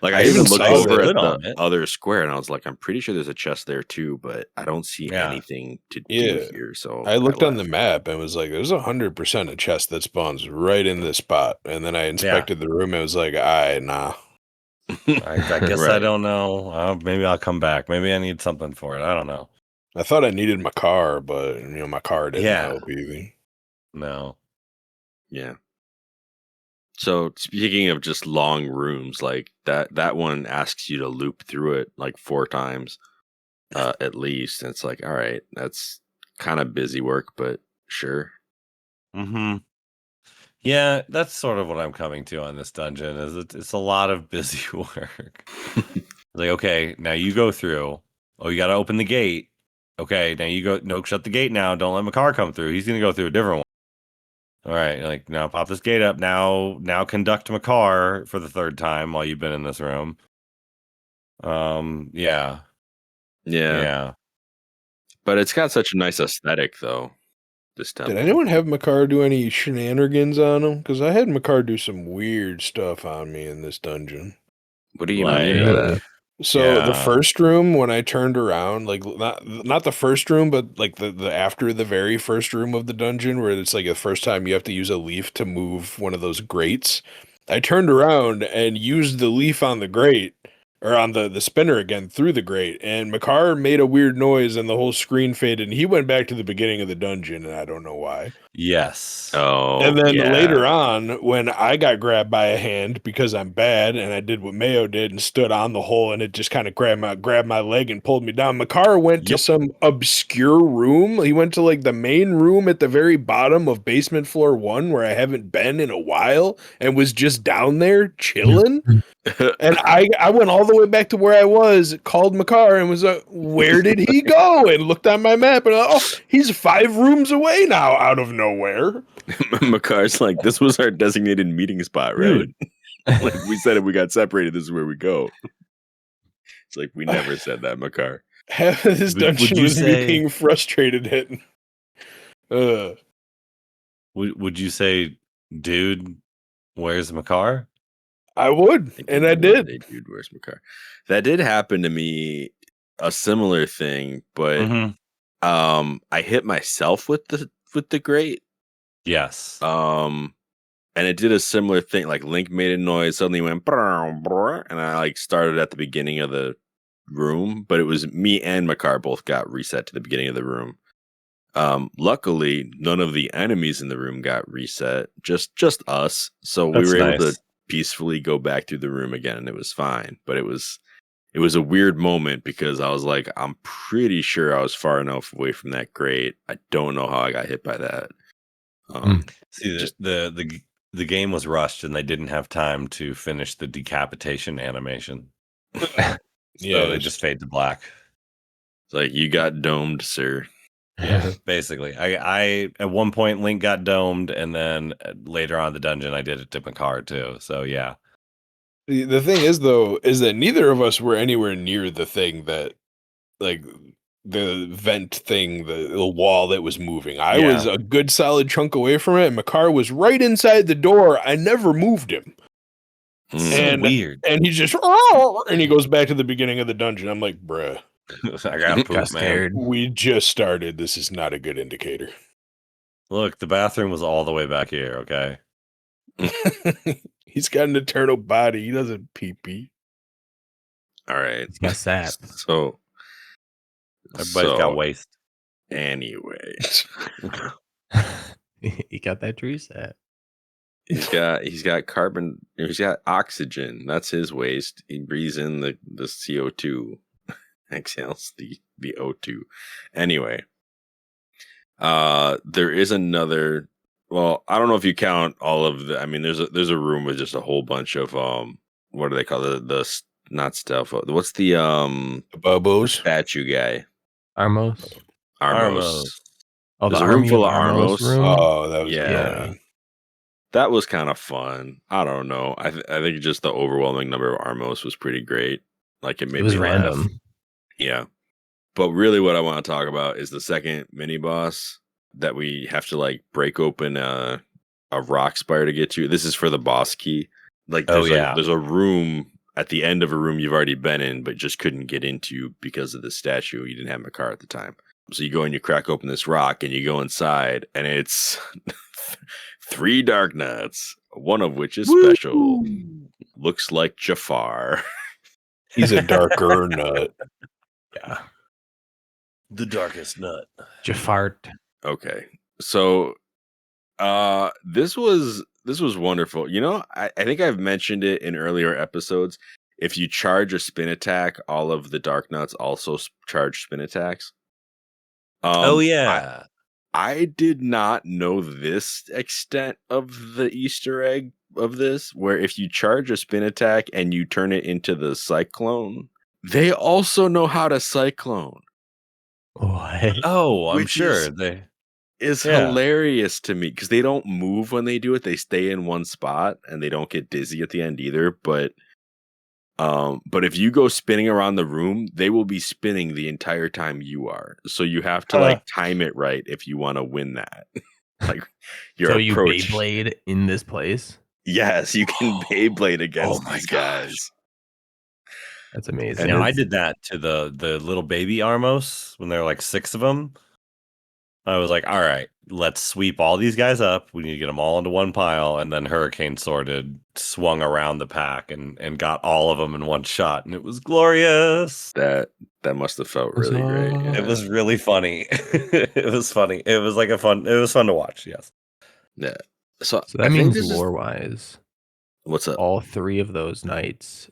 Like I even looked over at the other square, and I was like, I'm pretty sure there's a chest there too, but I don't see anything to do here. So I looked on the map and was like, there's 100% a chest that spawns right in this spot. And then I inspected the room and was like, nah. I guess I don't know. Maybe I'll come back. Maybe I need something for it. I don't know. I thought I needed my car, but my car didn't help either. No. Yeah. So speaking of just long rooms, like that one asks you to loop through it like 4 times at least. And it's like, all right, that's kind of busy work, but sure. Mm-hmm. Yeah, that's sort of what I'm coming to on this dungeon. Is it's a lot of busy work. Like, okay, now you go through. Oh, you got to open the gate. okay, now you go. No, shut the gate now. Don't let Makar come through. He's gonna go through a different one. All right, like now pop this gate up. Now conduct Makar for the third time while you've been in this room. Yeah. But it's got such a nice aesthetic, though. This temple. Did anyone have Makar do any shenanigans on him? Because I had Makar do some weird stuff on me in this dungeon. What do you Like, mean by that? So the Yeah. first room, when I turned around, like not the first room, but like the after the very first room of the dungeon, where it's like the first time you have to use a leaf to move one of those grates. I turned around and used the leaf on the grate, or on the spinner again through the grate, and Makar made a weird noise and the whole screen faded, and he went back to the beginning of the dungeon, and I don't know why. Yes. Oh, And then yeah. later on, when I got grabbed by a hand because I'm bad, and I did what Mayo did and stood on the hole, and it just kind of grabbed my leg and pulled me down. Makar went to Yep. some obscure room. He went to like the main room at the very bottom of basement floor 1, where I haven't been in a while, and was just down there chilling. And I went all the way back to where I was, called Makar, and was like, "Where did he go?" And looked on my map, and oh, he's 5 rooms away now, out of nowhere. Makar's like, this was our designated meeting spot, right? Dude. Like we said, if we got separated, this is where we go. It's like we never said that, Makar. Half of this Would dungeon you was me say- being frustrated hitting. Would you say, dude, where's Makar? I would, and I did. Hey, dude, where's Makar? That did happen to me, a similar thing, but Mm-hmm. I hit myself with the grate. Yes. And it did a similar thing. Like Link made a noise, suddenly went, and I like started at the beginning of the room, but it was me and Makar both got reset to the beginning of the room. Luckily, none of the enemies in the room got reset, just us. So we That's were able nice. to peacefully go back through the room again, and it was fine. But it was a weird moment because I was like, I'm pretty sure I was far enough away from that grate. I don't know how I got hit by that. See, just- the game was rushed and they didn't have time to finish the decapitation animation. Yeah, So they just fade to black. It's like, you got domed, sir. Yeah, basically. I at one point Link got domed, and then later on in the dungeon I did it to Makar too. So yeah. The thing is, though, is that neither of us were anywhere near the thing that, like, the vent thing, the wall that was moving. I Yeah. was a good solid chunk away from it, and Makar was right inside the door. I never moved him. So And- weird. And he just, and he goes back to the beginning of the dungeon. I'm like, bruh, I got poop, Got man. scared. we just started. This is not a good indicator. Look, the bathroom was all the way back here, okay? He's got an eternal body. He doesn't pee-pee. All right. He's got sap. So Everybody's got waste. Anyway, He got that tree sap. he's got carbon. He's got oxygen. That's his waste. He breathes in the CO2, exhales the O2. Anyway, there is another. Well, I don't know if you count all of the. I mean, there's a room with just a whole bunch of what do they call the not stealth? What's the Bubos. statue guy? Armos. Armos. Oh, There's the a room Army full of of Armos. room. Oh, that was Yeah. funny. That was kind of fun. I don't know. I think just the overwhelming number of Armos was pretty great. Like it made It was me laugh. random. Yeah. But really what I want to talk about is the second mini boss that we have to like break open a rock spire to get to. This is for the boss key. Like there's a room at the end of a room you've already been in but just couldn't get into because of the statue. You didn't have a car at the time. So you go and you crack open this rock and you go inside and it's 3 dark nuts, one of which is special. Looks like Jafar. He's a darker nut. Yeah. The darkest nut. Jafart. Okay. So this was wonderful. You know, I think I've mentioned it in earlier episodes. If you charge a spin attack, all of the dark nuts also charge spin attacks. Oh yeah. I did not know this extent of the Easter egg of this, where if you charge a spin attack and you turn it into the cyclone, they also know how to cyclone. What? Oh, I'm Which sure is- they. It's Yeah. hilarious to me because they don't move when they do it. They stay in one spot and they don't get dizzy at the end either. But if you go spinning around the room, they will be spinning the entire time you are. So you have to like time it right if you want to win that. Like your So approach. you Beyblade in this place? Yes, you can Beyblade against my these gosh. guys. That's amazing. And Now I did that to the little baby Armos when there were like 6 of them. I was like, all right, let's sweep all these guys up. We need to get them all into one pile. And then Hurricane swung around the pack and got all of them in one shot. And it was glorious. that must have felt really great. Yeah. It was really funny. It was funny. It was fun to watch. Yes. Yeah. So that means lore-wise, what's up? all 3 of those knights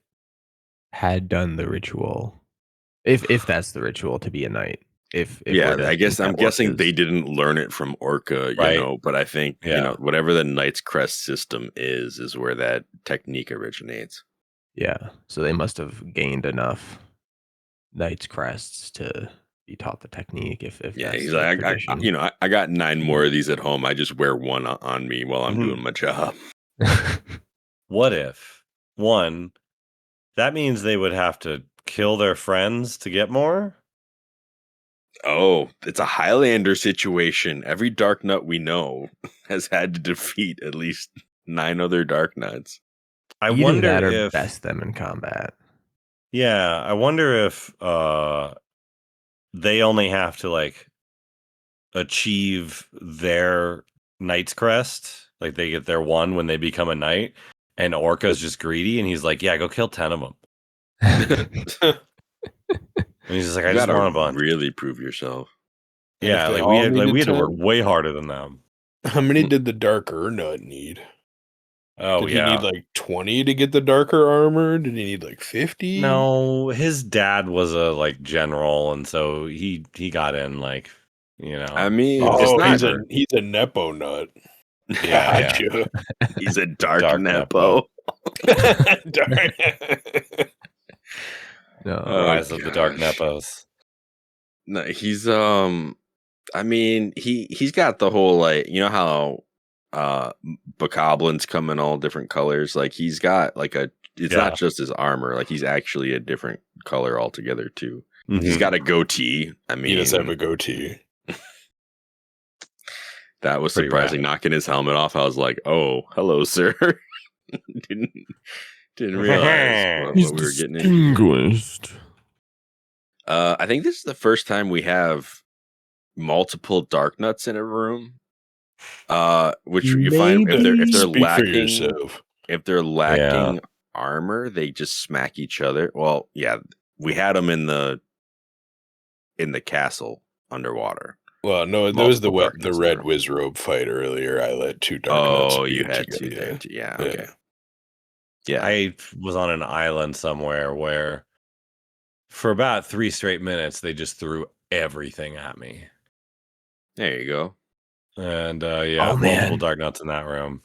had done the ritual. If that's the ritual to be a knight. If Yeah, we're to I guess think I'm that guessing Orcas- they didn't learn it from Orca, Right. but I think, Yeah. whatever the Knight's Crest system is where that technique originates. Yeah, so they must have gained enough Knight's Crests to be taught the technique. If Yeah, that's he's the like, tradition. I got 9 more of these at home. I just wear one on me while I'm doing my job. What if, one, that means they would have to kill their friends to get more? Oh, it's a Highlander situation. Every Dark Knight we know has had to defeat at least 9 other Dark Knights. I Either wonder that or if best them in combat. Yeah, I wonder if they only have to like achieve their Knight's Crest, like they get their 1 when they become a knight, and Orca's just greedy, and he's like, "Yeah, go kill 10 of them." And he's just like, "I You just gotta want a bunch." really prove yourself. And Yeah, if they like all we had needed to work 10? way harder than them. How many did the Darker Nut need? Oh Did yeah, he need like 20 to get the darker armor? Did he need like 50? no, his dad was a like general, and so he got in like I mean, it's Oh, not. he's a Nepo nut. Yeah. Gotcha. He's a dark, Dark Nepo. No. Rise of the Dark gosh. Nepos. No, he's I mean, he's got the whole like, how bokoblins come in all different colors. Like he's got like it's not just his armor, like he's actually a different color altogether too. He's got a goatee. I mean, he does have a goatee. That was Pretty surprising. rad. Knocking his helmet off, I was like, "Oh, hello, sir." didn't realize what we were getting into. I think this is the first time we have multiple Dark Nuts in a room. Which you find if they're Speak for lacking yourself. if they're lacking armor, they just smack each other. Well, yeah, we had them in the castle underwater. Well, no, there was the Dark red Nuts. Wizrobe fight earlier. I let 2 Dark Nuts. Oh, you beat had together. 2 there too. Yeah, Yeah. okay. Yeah. I was on an island somewhere where for about 3 straight minutes they just threw everything at me. There you go. And Oh, multiple man. Dark Nuts in that room.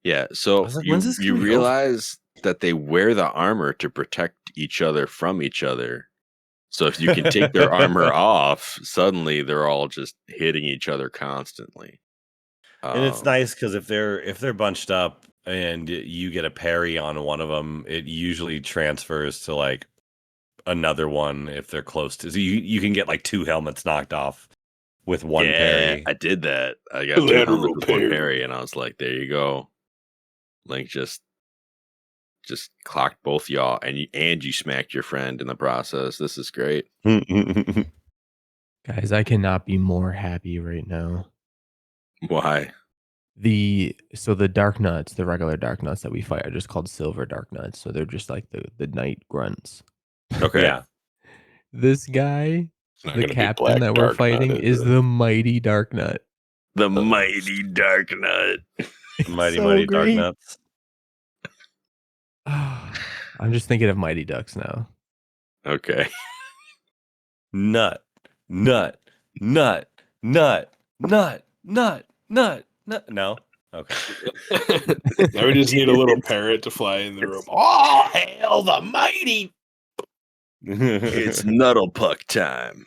Yeah, I so was like, when's this you gonna be realize that they wear the armor to protect each other from each other. So if you can take their armor off, suddenly they're all just hitting each other constantly. And it's nice because if they're bunched up and you get a parry on one of them, it usually transfers to like another one if they're close to. So you can get like 2 helmets knocked off with 1 parry. I did that. I got 2 Lateral helmets with 1 parry. parry, and I was like, there you go. Like just clocked both y'all, and you smacked your friend in the process. This is great. Guys, I cannot be more happy right now. Why? The Dark Nuts, the regular Dark Nuts that we fight are just called Silver Dark Nuts. So they're just like the Knight grunts. Okay. Yeah. This guy, Not the gonna be captain Black that we're Dark fighting, Nut, is the Mighty Dark Nut. The mighty Dark Nut. Mighty so Mighty Dark great. Nuts. I'm just thinking of Mighty Ducks now. Okay. Nut, nut, nut, nut, nut, nut, nut, nut. No. Okay. Now we just need a little parrot to fly in the room. Oh, hail the mighty! It's Nuddlepuck time.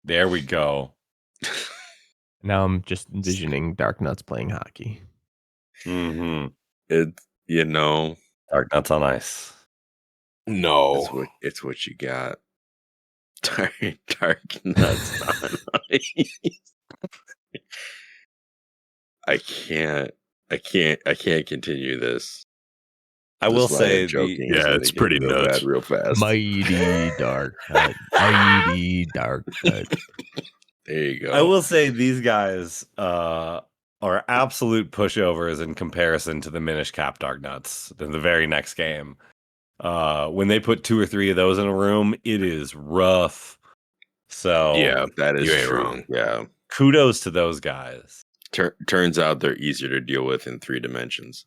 There we go. Now I'm just envisioning Dark Nuts playing hockey. Mm-hmm. Dark Nuts on ice. No. It's what you got. Dark Nuts on ice. I can't continue this. I will This line say of joking is Yeah, gonna it's get pretty real nuts. bad real fast. Mighty Dark Nut. Mighty Dark Nut. There you go. I will say these guys are absolute pushovers in comparison to the Minish Cap Dark Nuts in the very next game. When they put 2 or 3 of those in a room, it is rough. So Yeah, that is you ain't true. wrong. Yeah. Kudos to those guys. Turns out they're easier to deal with in 3 dimensions.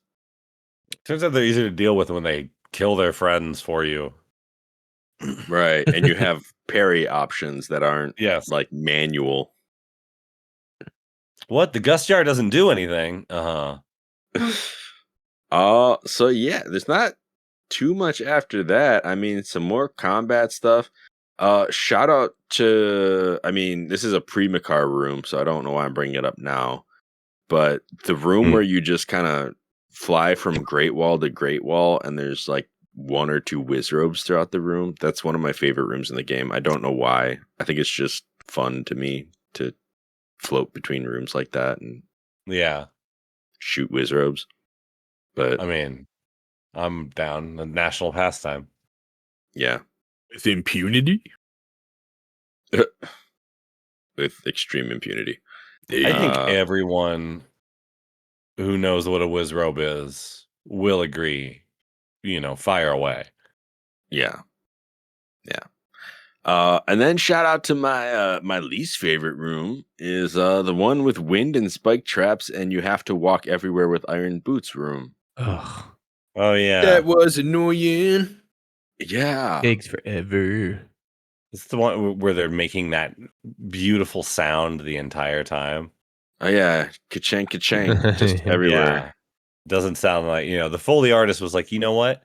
Turns out they're easier to deal with when they kill their friends for you. Right. And you have parry options that aren't like manual. What? The Gust Jar doesn't do anything. So yeah, there's not too much after that. I mean, some more combat stuff. Shout out to, I mean, this is a pre-Makar room, so I don't know why I'm bringing it up now. But the room where you just kind of fly from Great Wall to Great Wall, and there's like 1 or 2 Wizrobes throughout the room. That's one of my favorite rooms in the game. I don't know why. I think it's just fun to me to float between rooms like that and shoot Wizrobes. But I mean, I'm down. The national pastime. Yeah. With impunity? With extreme impunity. I think everyone who knows what a Wizrobe is will agree. Fire away. Yeah. And then shout out to my my least favorite room is the one with wind and spike traps, and you have to walk everywhere with iron boots room. Ugh. Oh yeah, that was annoying. Yeah, Takes forever. It's the one where they're making that beautiful sound the entire time. Oh yeah, ka-chang, ka-chang, just everywhere. Yeah. Doesn't sound like, the Foley artist was like, you know what?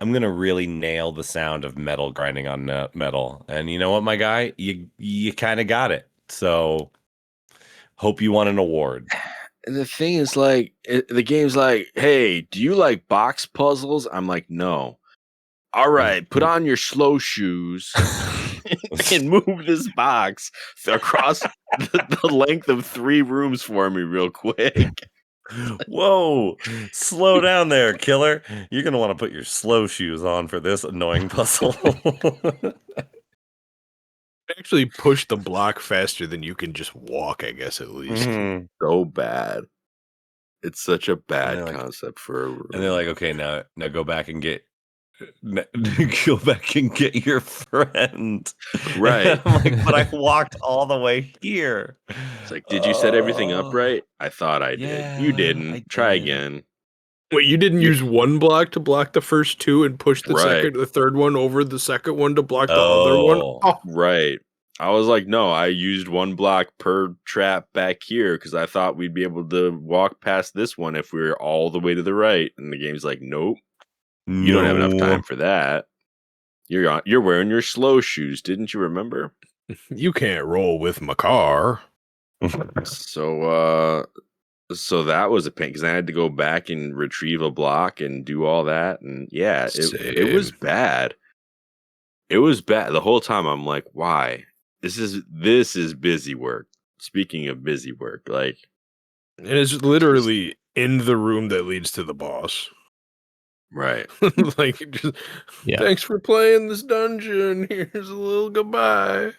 I'm going to really nail the sound of metal grinding on metal. And you know what, my guy? You kind of got it. So hope you won an award. And the thing is, like, the game's like, hey, do you like box puzzles? I'm like, no. All right, put on your slow shoes and move this box across the length of 3 rooms for me real quick. Whoa, slow down there, killer. You're going to want to put your slow shoes on for this annoying puzzle. Actually push the block faster than you can just walk, I guess, at least. Mm-hmm. So bad. It's such a bad concept for a room. And they're like, okay, now go back and get your friend. Right. I'm like, but I walked all the way here. It's like, did you set everything up right? I thought I did. You didn't. Try again. Wait, you didn't use one block to block the first 2 and push the third one over the second one to block the other one? Oh. Right. I was like, no, I used 1 block per trap back here because I thought we'd be able to walk past this one if we were all the way to the right. And the game's like, nope. You don't have enough time for that. You're wearing your slow shoes, didn't you remember? You can't roll with Makar. So that was a pain because I had to go back and retrieve a block and do all that, and yeah, it was bad. It was bad the whole time. I'm like, why? This is busy work. Speaking of busy work, like, and it's literally in the room that leads to the boss. Right. Like, just, thanks for playing this dungeon. Here's a little goodbye.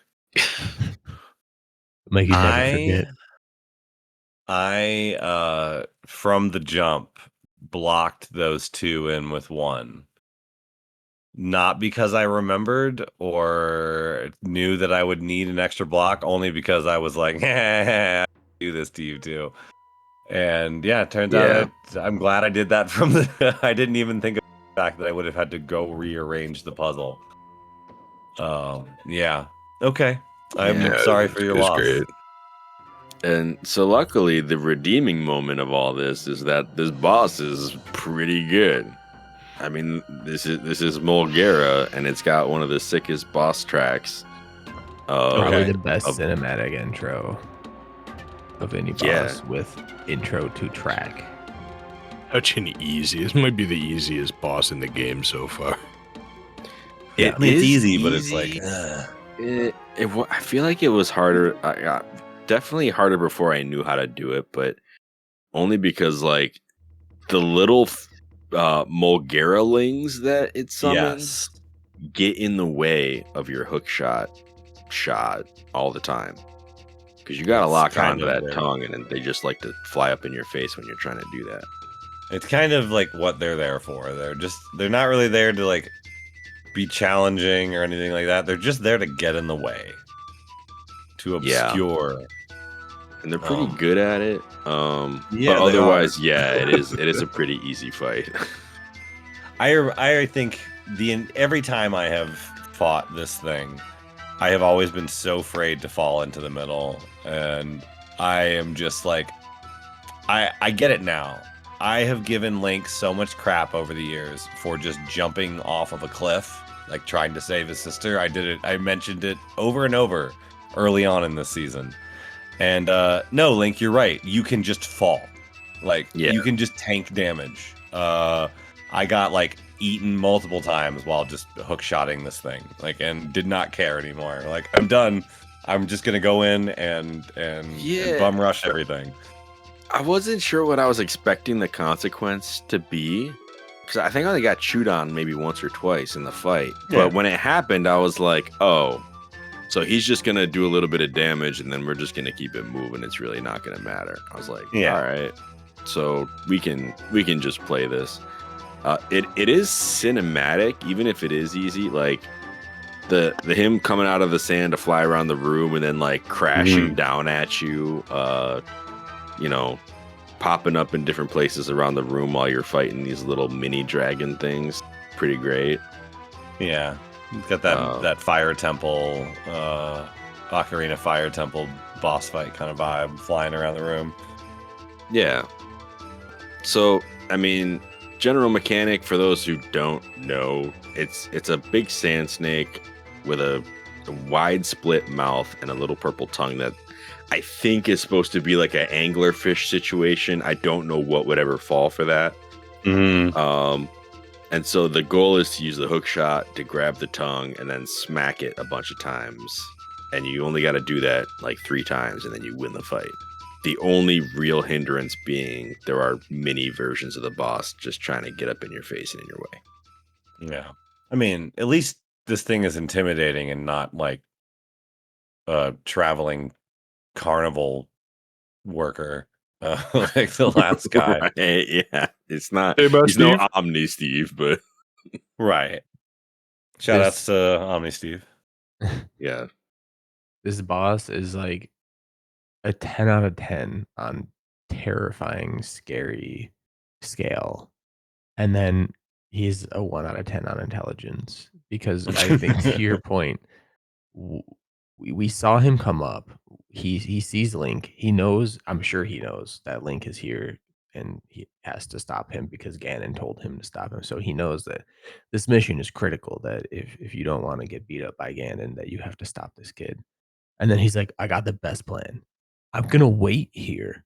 Make you never forget. I from the jump blocked those 2 in with 1. Not because I remembered or knew that I would need an extra block, only because I was like, I'll do this to you too. And yeah, it turns out I'm glad I did that from the I didn't even think of the fact that I would have had to go rearrange the puzzle. Yeah. Okay. I'm sorry for your loss. Great. And so luckily the redeeming moment of all this is that this boss is pretty good. I mean, this is Mulgara, and it's got one of the sickest boss tracks Probably Okay. the best Of- cinematic intro of any Yeah. boss with intro to track. Such an easy. This might be the easiest boss in the game so far. It I mean, it's is easy, but it's like, I feel like it was harder. Definitely harder before I knew how to do it, but only because like the little Mulgaralings that it summons get in the way of your hook shot all the time. Because you got to It's lock kind onto of that their- tongue, and then they just like to fly up in your face when you're trying to do that. It's kind of like what they're there for. They're not really there to like be challenging or anything like that. They're just there to get in the way, to Yeah. obscure. And they're pretty good at it. Yeah, but they otherwise, are. yeah, it is a pretty easy fight. I think every time I have fought this thing, I have always been so afraid to fall into the middle, and I am just like, I get it now. I have given Link so much crap over the years for just jumping off of a cliff, like trying to save his sister. I mentioned it over and over early on in this season. And no, Link, you're right. You can just fall. Like, Yeah. you can just tank damage. I got like eaten multiple times while just hook shotting this thing, like, and did not care anymore. Like, I'm done. I'm just gonna go in and bum rush everything. I wasn't sure what I was expecting the consequence to be, because I think I only got chewed on maybe once or twice in the fight. Yeah. But when it happened, I was like, oh, so he's just gonna do a little bit of damage, and then we're just gonna keep it moving. It's really not gonna matter. I was like, Yeah. all right, so we can just play this. It is cinematic, even if it is easy. Like the him coming out of the sand to fly around the room and then like crashing down at you. You know, popping up in different places around the room while you're fighting these little mini dragon things. Pretty great. Yeah, you've got that fire temple, Ocarina Fire Temple boss fight kind of vibe flying around the room. Yeah. So, I mean, general mechanic for those who don't know, it's a big sand snake with a wide split mouth and a little purple tongue that I think is supposed to be like an anglerfish situation. I don't know what would ever fall for that. And so the goal is to use the hook shot to grab the tongue and then smack it a bunch of times. And you only got to do that like 3 times and then you win the fight. The only real hindrance being there are mini versions of the boss just trying to get up in your face and in your way. Yeah, I mean, at least this thing is intimidating and not like a traveling carnival worker like the last guy. Right, yeah, it's not. Hey, He's no Omni Steve, but Right. Shout outs to Omni Steve. yeah, This boss is like a 10 out of 10 on terrifying, scary scale. And then he's a 1 out of 10 on intelligence. Because I think to your point, we saw him come up. He sees Link. He knows, I'm sure he knows that Link is here and he has to stop him because Ganon told him to stop him. So he knows that this mission is critical, that if you don't want to get beat up by Ganon, that you have to stop this kid. And then he's like, I got the best plan. I'm going to wait here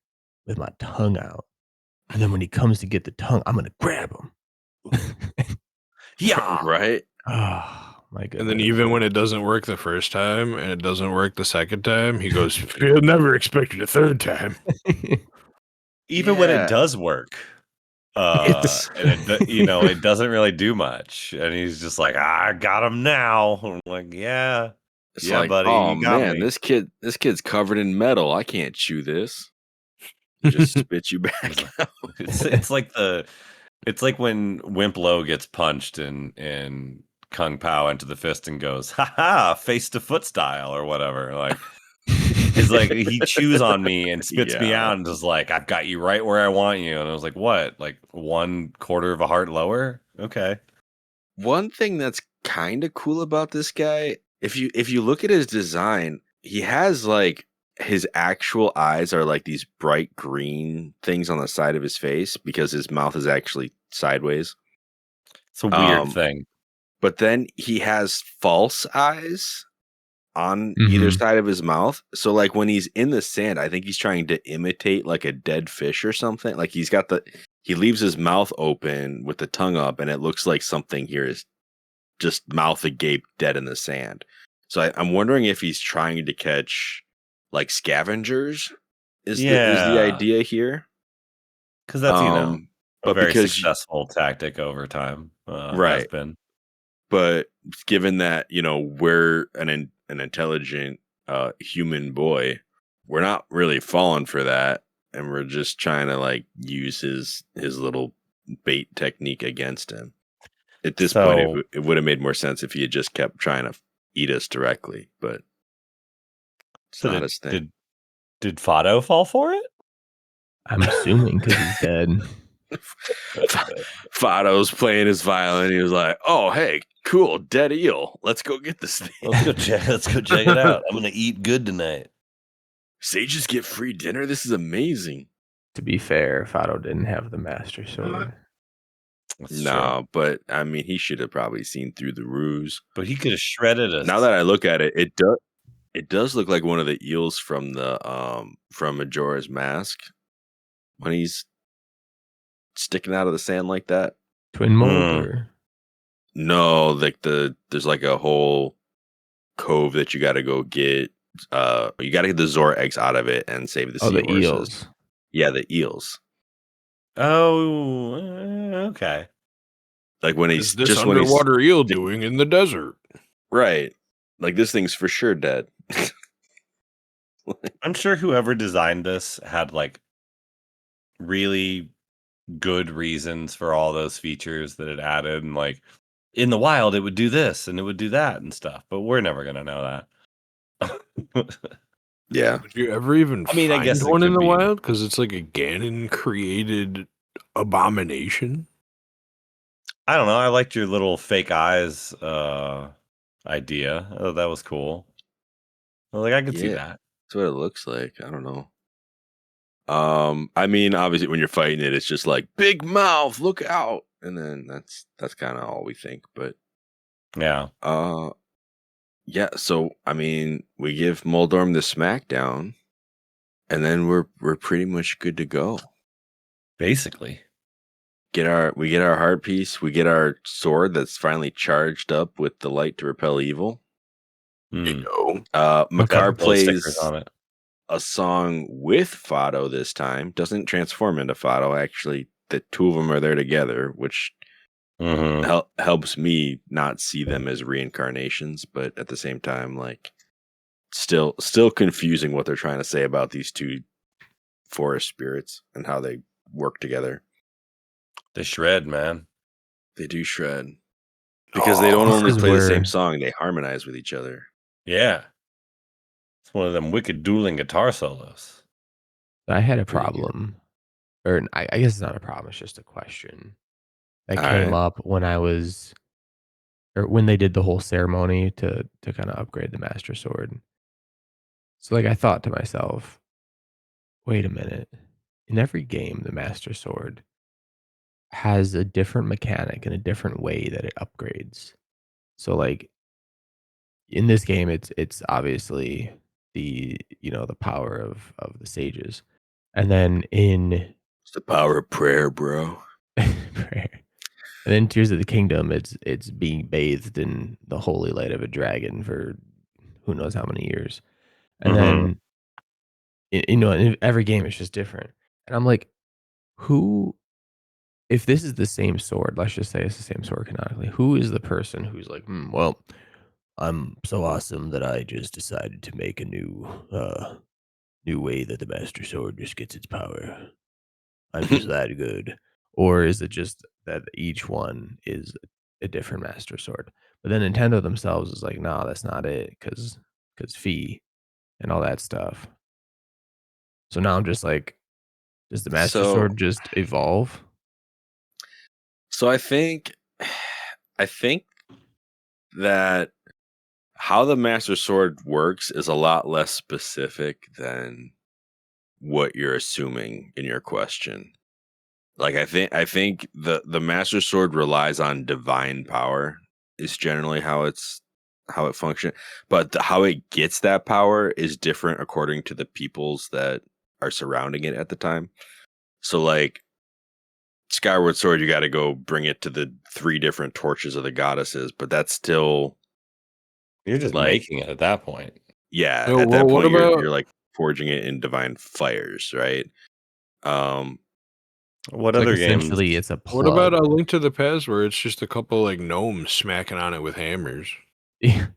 with my tongue out. And then when he comes to get the tongue, I'm going to grab him. Yeah. right. Oh, my goodness. And then even when it doesn't work the first time and it doesn't work the second time, he goes, "You'll never expect it a third time." Even when Yeah. it does work, It's- and it doesn't really do much, and he's just like, I got him now. I'm like, yeah, It's yeah, like, buddy, oh you got man, me. this kid's covered in metal. I can't chew this. He just spits you back out. It's like when Wimp Lo gets punched in Kung Pao into the fist and goes, ha, face to foot style or whatever. Like, it's like he chews on me and spits me Yeah. out and just like, I've got you right where I want you. And I was like, what? Like 1/4 of a heart lower? Okay. One thing that's kind of cool about this guy, if you look at his design, he has like his actual eyes are like these bright green things on the side of his face because his mouth is actually sideways. It's a weird thing. But then he has false eyes on either side of his mouth. So like when he's in the sand, I think he's trying to imitate like a dead fish or something. Like he leaves his mouth open with the tongue up, and it looks like something here is just mouth agape, dead in the sand. So I'm wondering if he's trying to catch like scavengers. Is the idea here? Because that's a but very because successful tactic over time. Right. Has been. But given that, we're an intelligent human boy, we're not really falling for that, and we're just trying to like use his little bait technique against him. At this point, it would have made more sense if he had just kept trying to eat us directly, but it's not his thing. Did Fado fall for it? I'm assuming because he's dead. Fado's playing his violin. He was like, "Oh, hey, cool, dead eel. Let's go get this thing. Let's go check it out. I'm gonna eat good tonight. Sages get free dinner. This is amazing." To be fair, Fado didn't have the Master Sword. No, but I mean, he should have probably seen through the ruse. But he could have shredded us. Now that I look at it, it does look like one of the eels from the from Majora's Mask when he's sticking out of the sand like that. Twin mold or? No, like there's like a whole cove that you got to go get. You got to get the Zora eggs out of it and save the seahorses. The eels. Yeah, the eels. Oh, okay. Like when he's this underwater eel doing in the desert, right? Like this thing's for sure dead. I'm sure whoever designed this had like really good reasons for all those features that it added, and like in the wild it would do this and it would do that and stuff, but we're never gonna know that. Yeah. Would you ever even find I guess one in the wild? Because it's like a Ganon created abomination. I don't know. I liked your little fake eyes idea. Oh, that was cool. Like I could see that. That's what it looks like. I don't know. I mean, obviously, when you're fighting it, it's just like big mouth, look out, and then that's kind of all we think. But yeah, yeah. So I mean, we give Moldorm the smackdown, and then we're pretty much good to go. Basically, we get our heart piece. We get our sword that's finally charged up with the light to repel evil. Makar plays on it. A song with Fado this time. Doesn't transform into Fado. Actually, the two of them are there together, which helps me not see them as reincarnations. But at the same time, like, still confusing what they're trying to say about these two forest spirits and how they work together. They shred, man. They do shred because they don't only play the same song; they harmonize with each other. Yeah. It's one of them wicked dueling guitar solos. I had a problem. Or I guess it's not a problem, it's just a question that came up when when they did the whole ceremony to kind of upgrade the Master Sword. So like I thought to myself, wait a minute. In every game, the Master Sword has a different mechanic and a different way that it upgrades. So like in this game, it's obviously the power of the sages, and then it's the power of prayer, bro. Prayer. And then Tears of the Kingdom, it's being bathed in the holy light of a dragon for who knows how many years, and then in every game it's just different. And I'm like, if this is the same sword, let's just say it's the same sword canonically, who is the person who's like, well, I'm so awesome that I just decided to make a new way that the Master Sword just gets its power. I'm just that good. Or is it just that each one is a different Master Sword? But then Nintendo themselves is like, nah, that's not it, because fee and all that stuff. So now I'm just like, does the Master Sword just evolve? So I think that how the Master Sword works is a lot less specific than what you're assuming in your question. Like I think the Master Sword relies on divine power is generally how it's how it functions, but how it gets that power is different according to the peoples that are surrounding it at the time. So like Skyward Sword, you got to go bring it to the 3 different torches of the goddesses, but that's still You're just like, making it at that point. yeah, No, at well, that what point about you're like forging it in divine fires, right? What It's like other games? essentially it's a what about plug. A Link to the Past, where it's just a couple like gnomes smacking on it with hammers? That's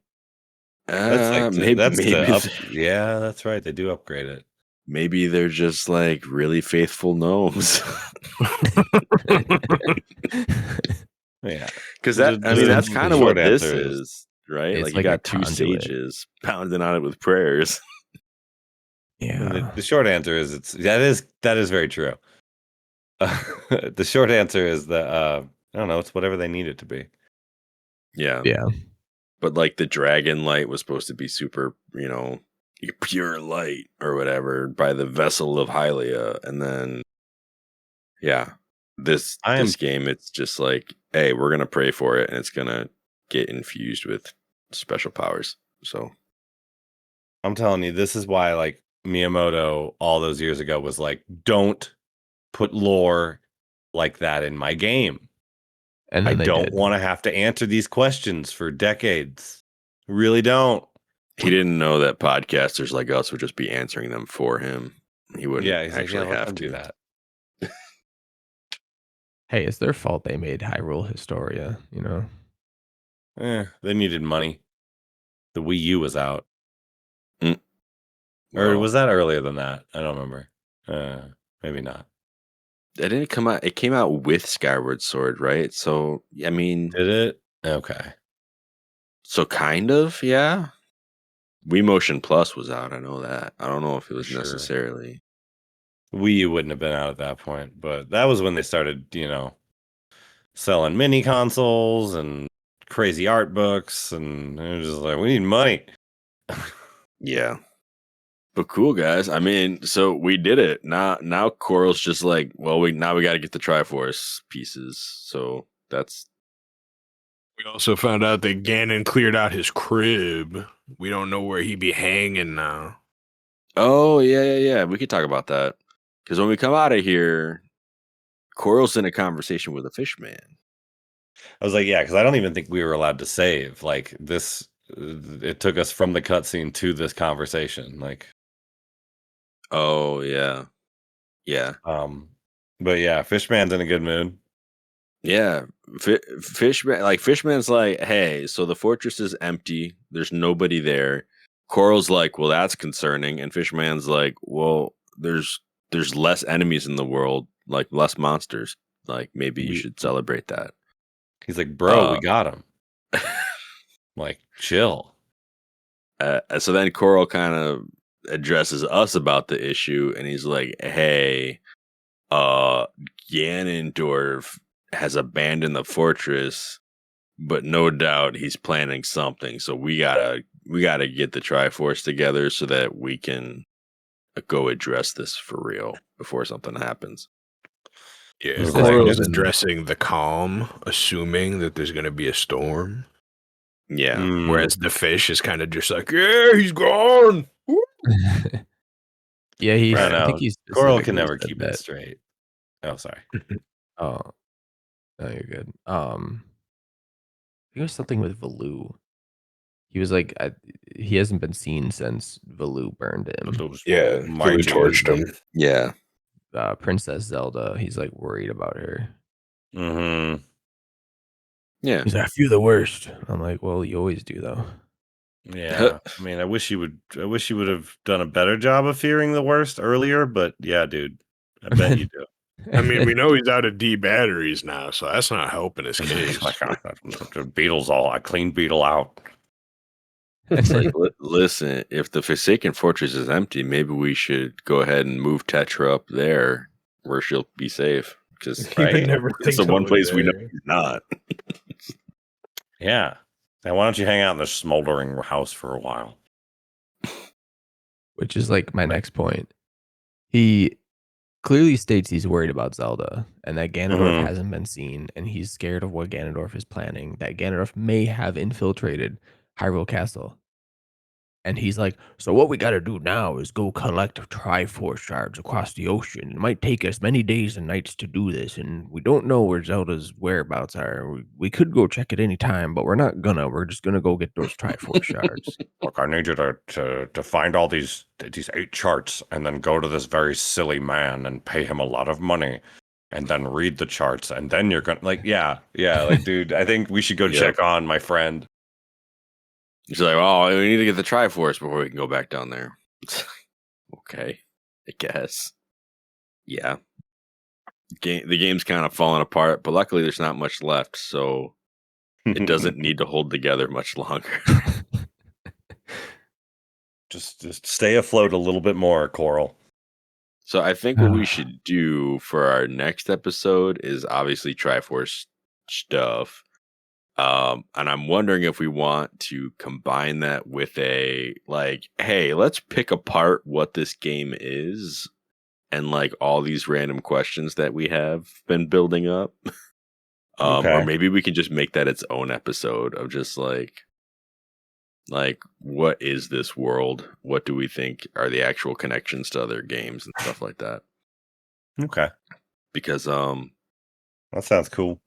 like maybe yeah, that's right. They do upgrade it. maybe they're just like really faithful gnomes. Yeah, Because that's kind of short what this answer is, right? It's Like you like a got 2 conduit. sages pounding on it with prayers. Yeah. The short answer is that is very true. The short answer is that I don't know. It's whatever they need it to be. Yeah. Yeah. But like the dragon light was supposed to be super, pure light or whatever by the vessel of Hylia, and then this game, it's just like, hey, we're gonna pray for it, and it's gonna get infused with special powers. So I'm telling you, this is why like Miyamoto all those years ago was like, don't put lore like that in my game. And I then they don't did. want to have to answer these questions for decades. Really don't. he didn't know that podcasters like us would just be answering them for him. He wouldn't He's actually like, yeah, have don't to do that. Hey, it's their fault they made Hyrule Historia, They needed money. The Wii U was out. Or Well, was that earlier than that? I don't remember. Maybe not. It didn't come out. It came out with Skyward Sword, right? So I mean, Did it? Okay. so kind of, yeah. Wii Motion Plus was out. I know that. I don't know if it was Sure. necessarily. Wii U wouldn't have been out at that point, but that was when they started, selling mini consoles and crazy art books, and it was just like, we need money. Yeah. But cool, guys. I mean, so we did it. Now Coral's just like, well, we got to get the Triforce pieces. So that's. We also found out that Ganon cleared out his crib. We don't know where he be hanging now. Oh yeah. We could talk about that because when we come out of here, Coral's in a conversation with a fish man. I was like, yeah, because I don't even think we were allowed to save. Like this, it took us from the cutscene to this conversation. Like, oh yeah. But yeah, Fishman's in a good mood. Yeah, Fishman's like, hey, so the fortress is empty. There's nobody there. Coral's like, well, that's concerning, and Fishman's like, well, there's less enemies in the world, like less monsters. Like maybe you should celebrate that. He's like, bro, we got him. Like, chill. So then Coral kind of addresses us about the issue, and he's like, hey, Ganondorf has abandoned the fortress, but no doubt he's planning something. So we gotta get the Triforce together so that we can go address this for real before something happens. Yeah, Coral's addressing the calm, assuming that there's gonna be a storm. Yeah. Whereas the fish is kind of just like, yeah, he's gone. Yeah, I think he's Coral can never keep it straight. Oh, sorry. Oh, no, you're good. I think it was something with Valoo. He was like, he hasn't been seen since Valoo burned him. Yeah, Valoo torched him. Yeah. Princess Zelda, he's like worried about her. Mm-hmm. Yeah. He's like, I feel the worst. I'm like, well, you always do though. Yeah. I mean, I wish you would have done a better job of fearing the worst earlier, but yeah, dude. I bet you do. I mean, we know he's out of D batteries now, so that's not helping his case. I cleaned Beetle out. It's like, listen, if the Forsaken Fortress is empty, maybe we should go ahead and move Tetra up there where she'll be safe. Because it's the one place we know he's not. Yeah. Now, why don't you hang out in the smoldering house for a while? Which is like my next point. He clearly states he's worried about Zelda and that Ganondorf hasn't been seen and he's scared of what Ganondorf is planning, that Ganondorf may have infiltrated Hyrule Castle. And he's like, so what we got to do now is go collect Triforce shards across the ocean. It might take us many days and nights to do this, and we don't know where Zelda's whereabouts are. We could go check at any time, but we're not gonna. We're just gonna go get those Triforce shards. Look, I need you to find all these 8 charts and then go to this very silly man and pay him a lot of money and then read the charts and then you're gonna like dude, I think we should go check on my friend. She's like, oh, we need to get the Triforce before we can go back down there. Okay, I guess. Yeah. The game's kind of falling apart, but luckily there's not much left, so it doesn't need to hold together much longer. Just stay afloat a little bit more, Coral. So I think what we should do for our next episode is obviously Triforce stuff. And I'm wondering if we want to combine that with a, like, hey, let's pick apart what this game is and, like, all these random questions that we have been building up. Or maybe we can just make that its own episode of just, like, what is this world? What do we think are the actual connections to other games and stuff like that? Okay. Because, that sounds cool.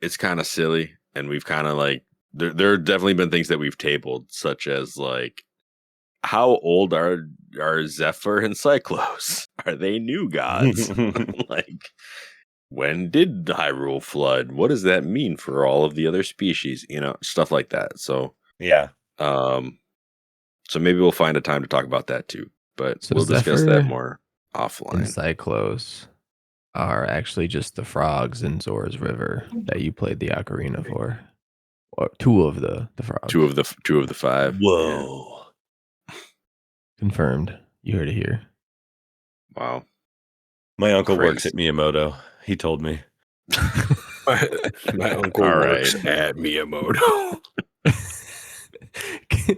It's kind of silly. And we've kind of like, there have definitely been things that we've tabled, such as like, how old are Zephyr and Cyclos? Are they new gods? Like, when did Hyrule flood? What does that mean for all of the other species? You know, stuff like that. So, yeah. So maybe we'll find a time to talk about that too. But we'll discuss Zephyr that more offline. And Cyclos are actually just the frogs in Zora's River that you played the ocarina for. Or 2 of the frogs. 2 of the 5. Whoa. Yeah. Confirmed. You heard it here. Wow. My uncle works at Miyamoto. He told me. My uncle works at Miyamoto.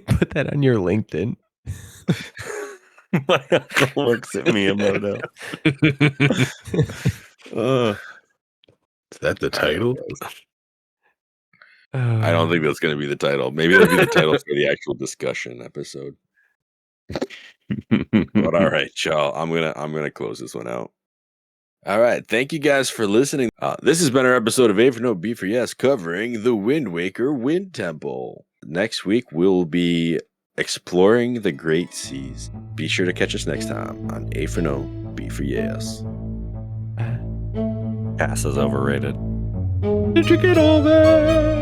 Put that on your LinkedIn. My uncle works at Miyamoto. Is that the title? I don't think that's going to be the title. Maybe that'll be the title for the actual discussion episode. But all right, y'all. I'm gonna close this one out. All right, thank you guys for listening. This has been our episode of A for No, B for Yes, covering the Wind Waker Wind Temple. Next week we'll be exploring the Great Seas. Be sure to catch us next time on A for No, B for Yes. Pass is overrated. Did you get all that?